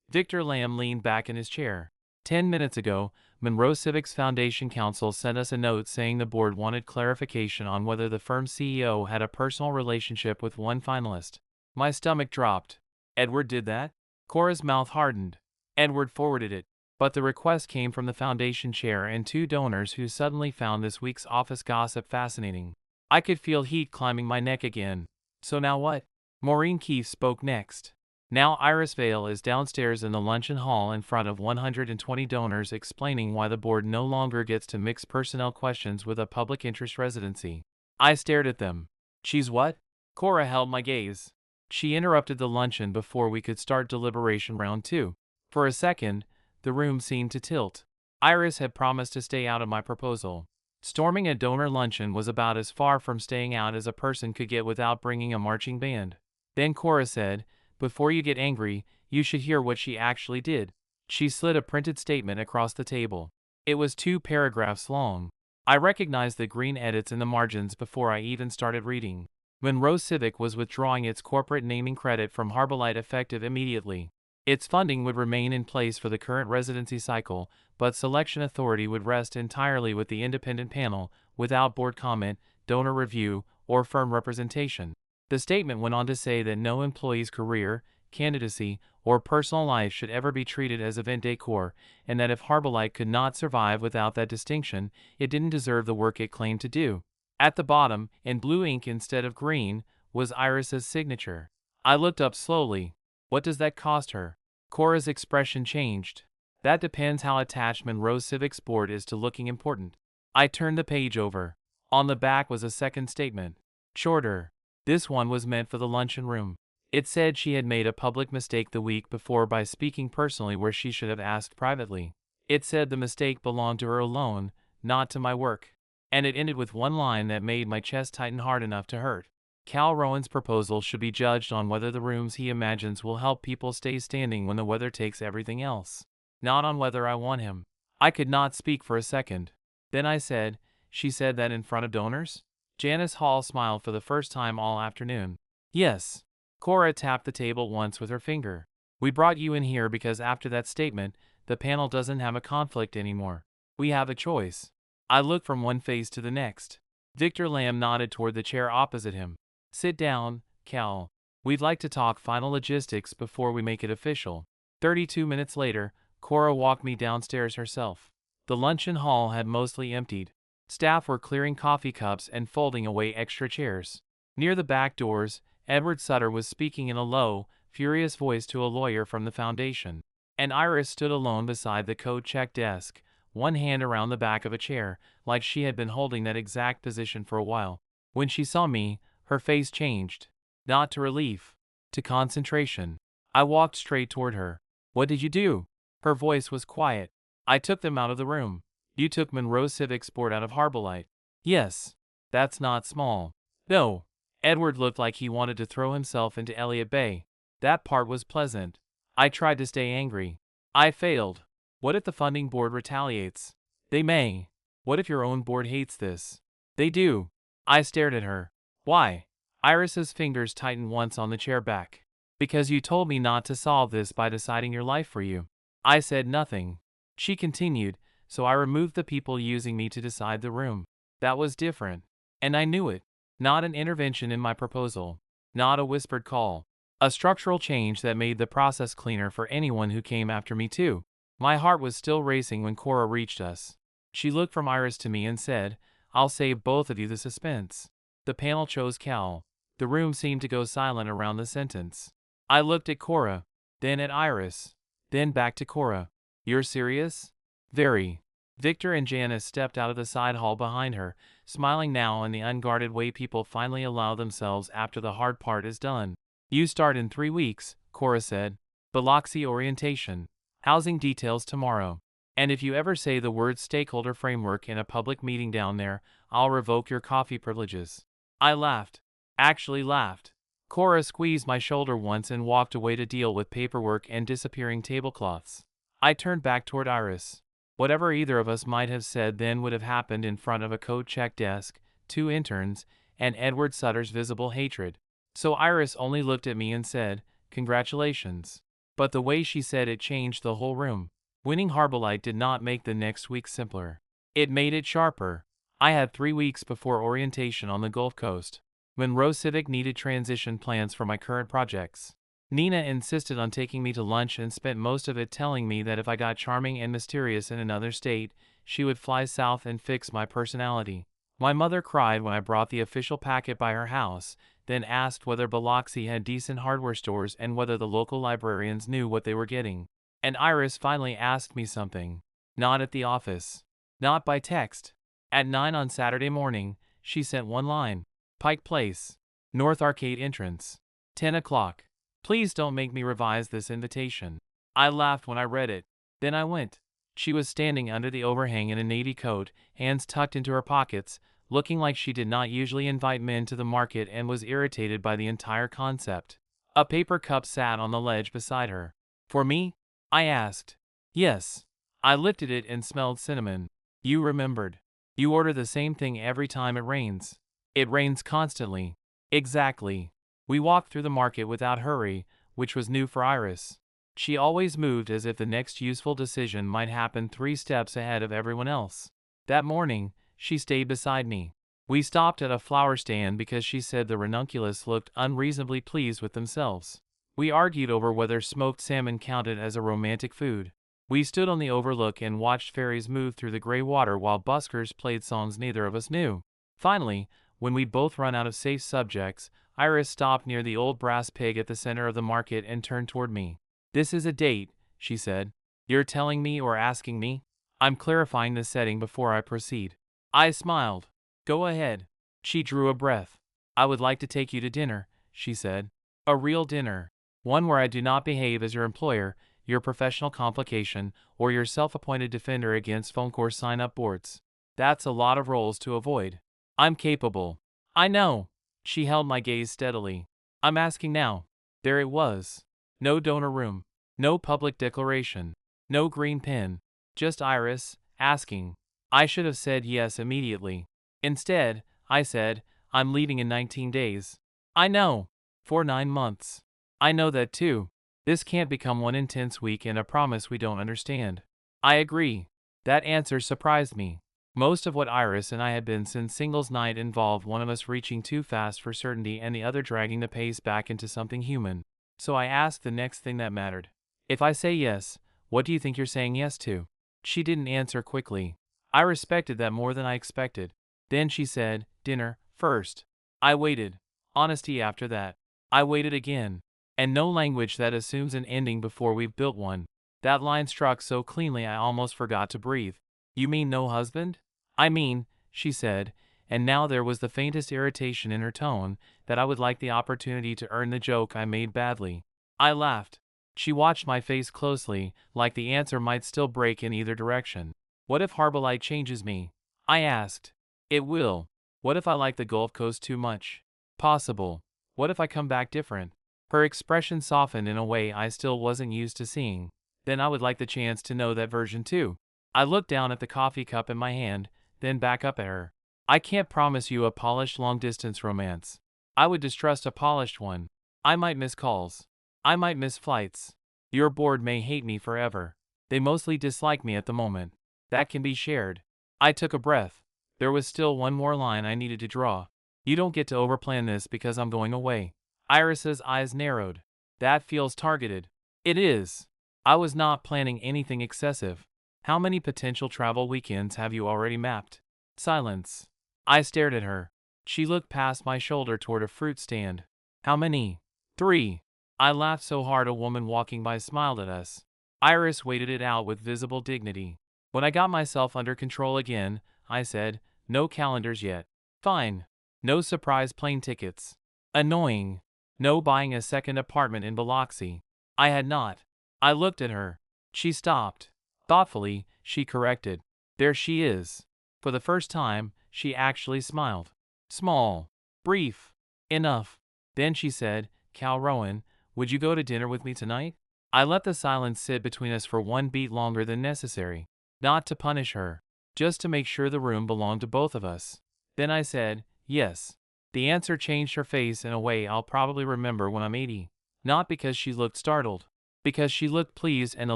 Victor Lamb leaned back in his chair. 10 minutes ago, Monroe Civic's Foundation Council sent us a note saying the board wanted clarification on whether the firm's CEO had a personal relationship with one finalist. My stomach dropped. Edward did that? Cora's mouth hardened. Edward forwarded it. But the request came from the foundation chair and 2 donors who suddenly found this week's office gossip fascinating. I could feel heat climbing my neck again. So now what? Maureen Keefe spoke next. Now Iris Vale is downstairs in the luncheon hall in front of 120 donors explaining why the board no longer gets to mix personnel questions with a public interest residency. I stared at them. She's what? Cora held my gaze. She interrupted the luncheon before we could start deliberation round 2. For a second, the room seemed to tilt. Iris had promised to stay out of my proposal. Storming a donor luncheon was about as far from staying out as a person could get without bringing a marching band. Then Cora said, before you get angry, you should hear what she actually did. She slid a printed statement across the table. It was 2 paragraphs long. I recognized the green edits in the margins before I even started reading. Monroe Civic was withdrawing its corporate naming credit from Harbolite effective immediately. Its funding would remain in place for the current residency cycle, but selection authority would rest entirely with the independent panel, without board comment, donor review, or firm representation. The statement went on to say that no employee's career, candidacy, or personal life should ever be treated as event decor, and that if Harbolite could not survive without that distinction, it didn't deserve the work it claimed to do. At the bottom, in blue ink instead of green, was Iris's signature. I looked up slowly. What does that cost her? Cora's expression changed. That depends how attached Monroe Civic's board is to looking important. I turned the page over. On the back was a second statement. Shorter. This one was meant for the luncheon room. It said she had made a public mistake the week before by speaking personally where she should have asked privately. It said the mistake belonged to her alone, not to my work. And it ended with one line that made my chest tighten hard enough to hurt. Cal Rowan's proposal should be judged on whether the rooms he imagines will help people stay standing when the weather takes everything else. Not on whether I want him. I could not speak for a second. Then I said, she said that in front of donors? Janice Hall smiled for the first time all afternoon. Yes. Cora tapped the table once with her finger. We brought you in here because after that statement, the panel doesn't have a conflict anymore. We have a choice. I looked from one face to the next. Victor Lamb nodded toward the chair opposite him. Sit down, Cal. We'd like to talk final logistics before we make it official. 32 minutes later, Cora walked me downstairs herself. The luncheon hall had mostly emptied. Staff were clearing coffee cups and folding away extra chairs. Near the back doors, Edward Sutter was speaking in a low, furious voice to a lawyer from the foundation. And Iris stood alone beside the code-check desk, one hand around the back of a chair, like she had been holding that exact position for a while. When she saw me, her face changed. Not to relief, to concentration. I walked straight toward her. What did you do? Her voice was quiet. I took them out of the room. You took Monroe Civic's board out of Harbolite. Yes. That's not small. No. Edward looked like he wanted to throw himself into Elliott Bay. That part was pleasant. I tried to stay angry. I failed. What if the funding board retaliates? They may. What if your own board hates this? They do. I stared at her. Why? Iris's fingers tightened once on the chair back. Because you told me not to solve this by deciding your life for you. I said nothing. She continued, so I removed the people using me to decide the room. That was different. And I knew it. Not an intervention in my proposal. Not a whispered call. A structural change that made the process cleaner for anyone who came after me too. My heart was still racing when Cora reached us. She looked from Iris to me and said, I'll save both of you the suspense. The panel chose Cal. The room seemed to go silent around the sentence. I looked at Cora, then at Iris, then back to Cora. You're serious? Very. Victor and Janice stepped out of the side hall behind her, smiling now in the unguarded way people finally allow themselves after the hard part is done. You start in 3 weeks, Cora said. Biloxi orientation. Housing details tomorrow. And if you ever say the word stakeholder framework in a public meeting down there, I'll revoke your coffee privileges. I laughed. Actually laughed. Cora squeezed my shoulder once and walked away to deal with paperwork and disappearing tablecloths. I turned back toward Iris. Whatever either of us might have said then would have happened in front of a code-check desk, 2 interns, and Edward Sutter's visible hatred. So Iris only looked at me and said, Congratulations. But the way she said it changed the whole room. Winning Harbolite did not make the next week simpler. It made it sharper. I had 3 weeks before orientation on the Gulf Coast. Monroe Civic needed transition plans for my current projects. Nina insisted on taking me to lunch and spent most of it telling me that if I got charming and mysterious in another state, she would fly south and fix my personality. My mother cried when I brought the official packet by her house, then asked whether Biloxi had decent hardware stores and whether the local librarians knew what they were getting. And Iris finally asked me something. Not at the office. Not by text. At 9 on Saturday morning, she sent one line. Pike Place. North Arcade entrance. 10 o'clock. Please don't make me revise this invitation. I laughed when I read it. Then I went. She was standing under the overhang in a navy coat, hands tucked into her pockets, looking like she did not usually invite men to the market and was irritated by the entire concept. A paper cup sat on the ledge beside her. For me? I asked. Yes. I lifted it and smelled cinnamon. You remembered. You order the same thing every time it rains. It rains constantly. Exactly. We walked through the market without hurry, which was new for Iris. She always moved as if the next useful decision might happen 3 steps ahead of everyone else. That morning, she stayed beside me. We stopped at a flower stand because she said the ranunculus looked unreasonably pleased with themselves. We argued over whether smoked salmon counted as a romantic food. We stood on the overlook and watched ferries move through the gray water while buskers played songs neither of us knew. Finally, when we'd both run out of safe subjects, Iris stopped near the old brass pig at the center of the market and turned toward me. This is a date, she said. You're telling me or asking me? I'm clarifying the setting before I proceed. I smiled. Go ahead. She drew a breath. I would like to take you to dinner, she said. A real dinner. One where I do not behave as your employer, your professional complication, or your self-appointed defender against phone course sign-up boards. That's a lot of roles to avoid. I'm capable. I know. She held my gaze steadily. I'm asking now. There it was. No donor room. No public declaration. No green pen. Just Iris, asking. I should have said yes immediately. Instead, I said, I'm leaving in 19 days. I know. For 9 months. I know that too. This can't become one intense week and a promise we don't understand. I agree. That answer surprised me. Most of what Iris and I had been since singles night involved one of us reaching too fast for certainty and the other dragging the pace back into something human. So I asked the next thing that mattered. If I say yes, what do you think you're saying yes to? She didn't answer quickly. I respected that more than I expected. Then she said, dinner, first. I waited. Honesty after that. I waited again. And no language that assumes an ending before we've built one. That line struck so cleanly I almost forgot to breathe. You mean no husband? I mean, she said, and now there was the faintest irritation in her tone, that I would like the opportunity to earn the joke I made badly. I laughed. She watched my face closely, like the answer might still break in either direction. What if Harbolite changes me? I asked. It will. What if I like the Gulf Coast too much? Possible. What if I come back different? Her expression softened in a way I still wasn't used to seeing. Then I would like the chance to know that version too. I looked down at the coffee cup in my hand, then back up at her. I can't promise you a polished long-distance romance. I would distrust a polished one. I might miss calls. I might miss flights. Your board may hate me forever. They mostly dislike me at the moment. That can be shared. I took a breath. There was still one more line I needed to draw. You don't get to overplan this because I'm going away. Iris's eyes narrowed. That feels targeted. It is. I was not planning anything excessive. How many potential travel weekends have you already mapped? Silence. I stared at her. She looked past my shoulder toward a fruit stand. How many? 3. I laughed so hard a woman walking by smiled at us. Iris waited it out with visible dignity. When I got myself under control again, I said, no calendars yet. Fine. No surprise plane tickets. Annoying. No buying a second apartment in Biloxi. I had not. I looked at her. She stopped. Thoughtfully, she corrected. There she is. For the first time, she actually smiled. Small. Brief. Enough. Then she said, Cal Rowan, would you go to dinner with me tonight? I let the silence sit between us for one beat longer than necessary. Not to punish her. Just to make sure the room belonged to both of us. Then I said, yes. The answer changed her face in a way I'll probably remember when I'm 80. Not because she looked startled. Because she looked pleased and a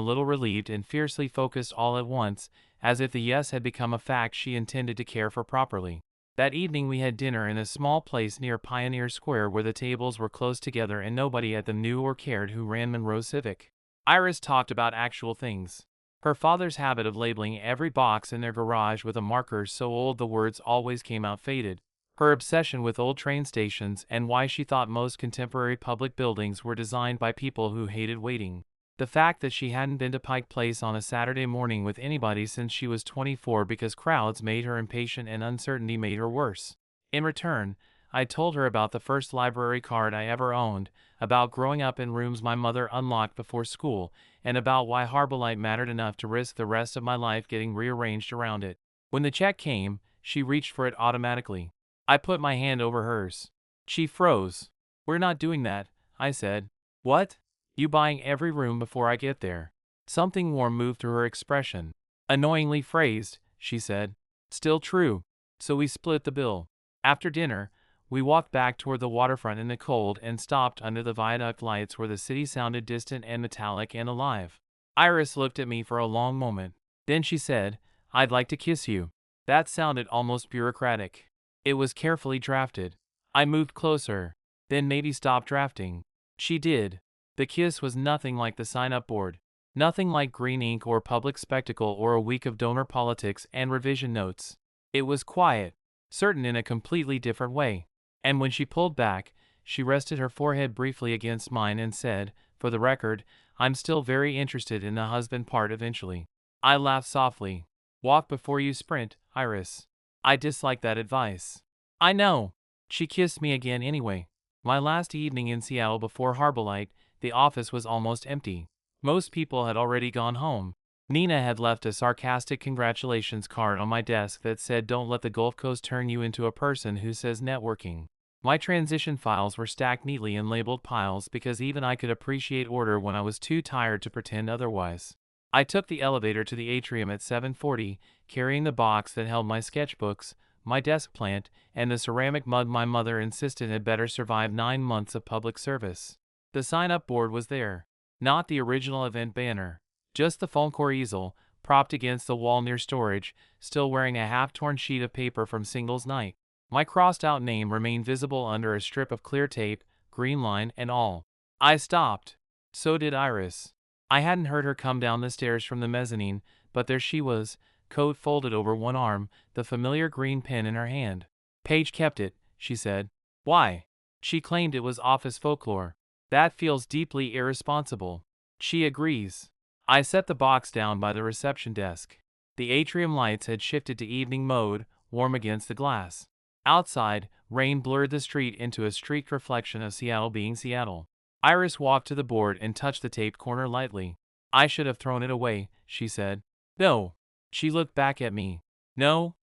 little relieved and fiercely focused all at once, as if the yes had become a fact she intended to care for properly. That evening we had dinner in a small place near Pioneer Square where the tables were close together and nobody at them knew or cared who ran Monroe Civic. Iris talked about actual things. Her father's habit of labeling every box in their garage with a marker so old the words always came out faded. Her obsession with old train stations and why she thought most contemporary public buildings were designed by people who hated waiting. The fact that she hadn't been to Pike Place on a Saturday morning with anybody since she was 24 because crowds made her impatient and uncertainty made her worse. In return, I told her about the first library card I ever owned, about growing up in rooms my mother unlocked before school, and about why Harbolite mattered enough to risk the rest of my life getting rearranged around it. When the check came, she reached for it automatically. I put my hand over hers. She froze. We're not doing that, I said. What? You buying every room before I get there. Something warm moved through her expression. Annoyingly phrased, she said. Still true. So we split the bill. After dinner, we walked back toward the waterfront in the cold and stopped under the viaduct lights where the city sounded distant and metallic and alive. Iris looked at me for a long moment. Then she said, I'd like to kiss you. That sounded almost bureaucratic. It was carefully drafted. I moved closer. Then maybe stop drafting. She did. The kiss was nothing like the sign-up board. Nothing like green ink or public spectacle or a week of donor politics and revision notes. It was quiet, certain in a completely different way. And when she pulled back, she rested her forehead briefly against mine and said, for the record, I'm still very interested in the husband part eventually. I laughed softly. Walk before you sprint, Iris. I dislike that advice. I know. She kissed me again anyway. My last evening in Seattle before Harbolite, the office was almost empty. Most people had already gone home. Nina had left a sarcastic congratulations card on my desk that said don't let the Gulf Coast turn you into a person who says networking. My transition files were stacked neatly in labeled piles because even I could appreciate order when I was too tired to pretend otherwise. I took the elevator to the atrium at 7:40, carrying the box that held my sketchbooks, my desk plant, and the ceramic mug my mother insisted had better survive 9 months of public service. The sign-up board was there. Not the original event banner. Just the phone core easel, propped against the wall near storage, still wearing a half-torn sheet of paper from singles night. My crossed-out name remained visible under a strip of clear tape, green line and all. I stopped. So did Iris. I hadn't heard her come down the stairs from the mezzanine, but there she was, coat folded over one arm, the familiar green pen in her hand. Paige kept it, she said. Why? She claimed it was office folklore. That feels deeply irresponsible. She agrees. I set the box down by the reception desk. The atrium lights had shifted to evening mode, warm against the glass. Outside, rain blurred the street into a streaked reflection of Seattle being Seattle. Iris walked to the board and touched the taped corner lightly. I should have thrown it away, she said. No. She looked back at me. No.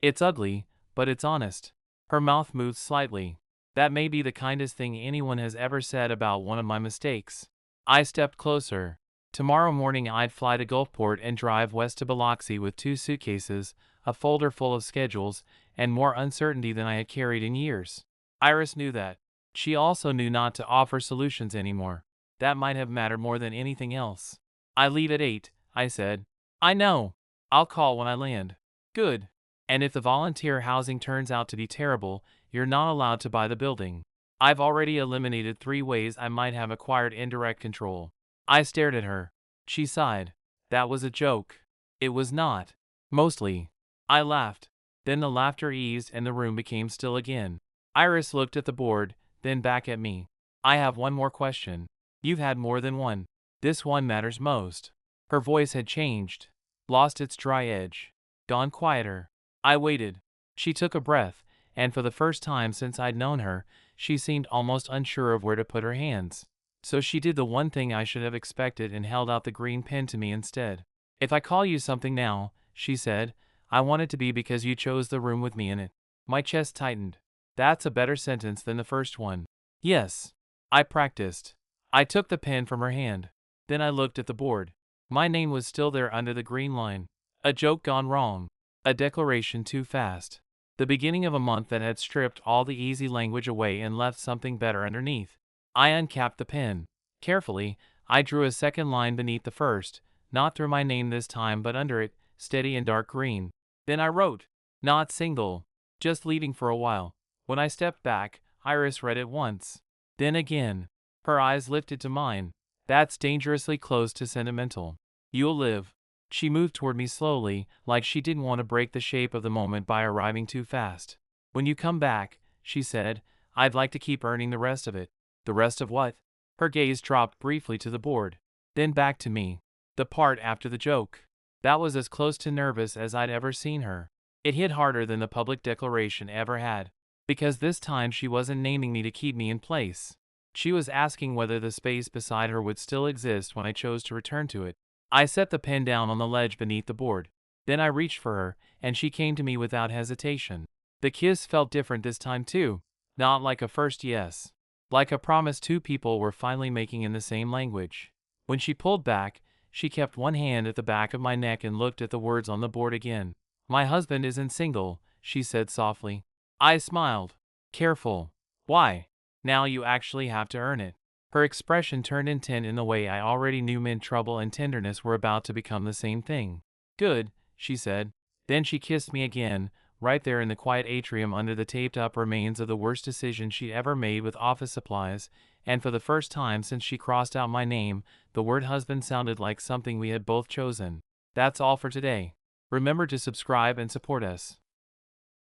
It's ugly, but it's honest. Her mouth moved slightly. That may be the kindest thing anyone has ever said about one of my mistakes. I stepped closer. Tomorrow morning I'd fly to Gulfport and drive west to Biloxi with 2 suitcases, a folder full of schedules, and more uncertainty than I had carried in years. Iris knew that. She also knew not to offer solutions anymore. That might have mattered more than anything else. I leave at 8, I said. I know. I'll call when I land. Good. And if the volunteer housing turns out to be terrible, you're not allowed to buy the building. I've already eliminated 3 ways I might have acquired indirect control. I stared at her. She sighed. That was a joke. It was not. Mostly. I laughed. Then the laughter eased and the room became still again. Iris looked at the board, then back at me. I have one more question. You've had more than one. This one matters most. Her voice had changed. Lost its dry edge. Gone quieter. I waited. She took a breath, and for the first time since I'd known her, she seemed almost unsure of where to put her hands. So she did the one thing I should have expected and held out the green pen to me instead. If I call you something now, she said, I want it to be because you chose the room with me in it. My chest tightened. That's a better sentence than the first one. Yes. I practiced. I took the pen from her hand. Then I looked at the board. My name was still there under the green line. A joke gone wrong. A declaration too fast. The beginning of a month that had stripped all the easy language away and left something better underneath. I uncapped the pen. Carefully, I drew a second line beneath the first, not through my name this time but under it, steady and dark green. Then I wrote, not single, just leaving for a while. When I stepped back, Iris read it once. Then again. Her eyes lifted to mine. That's dangerously close to sentimental. You'll live. She moved toward me slowly, like she didn't want to break the shape of the moment by arriving too fast. When you come back, she said, I'd like to keep earning the rest of it. The rest of what? Her gaze dropped briefly to the board. Then back to me. The part after the joke. That was as close to nervous as I'd ever seen her. It hit harder than the public declaration ever had. Because this time she wasn't naming me to keep me in place. She was asking whether the space beside her would still exist when I chose to return to it. I set the pen down on the ledge beneath the board. Then I reached for her, and she came to me without hesitation. The kiss felt different this time too. Not like a first yes. Like a promise 2 people were finally making in the same language. When she pulled back, she kept one hand at the back of my neck and looked at the words on the board again. My husband isn't single, she said softly. I smiled. Careful. Why? Now you actually have to earn it. Her expression turned intent in the way I already knew meant trouble and tenderness were about to become the same thing. Good, she said. Then she kissed me again, right there in the quiet atrium under the taped-up remains of the worst decision she'd ever made with office supplies, and for the first time since she crossed out my name, the word husband sounded like something we had both chosen. That's all for today. Remember to subscribe and support us.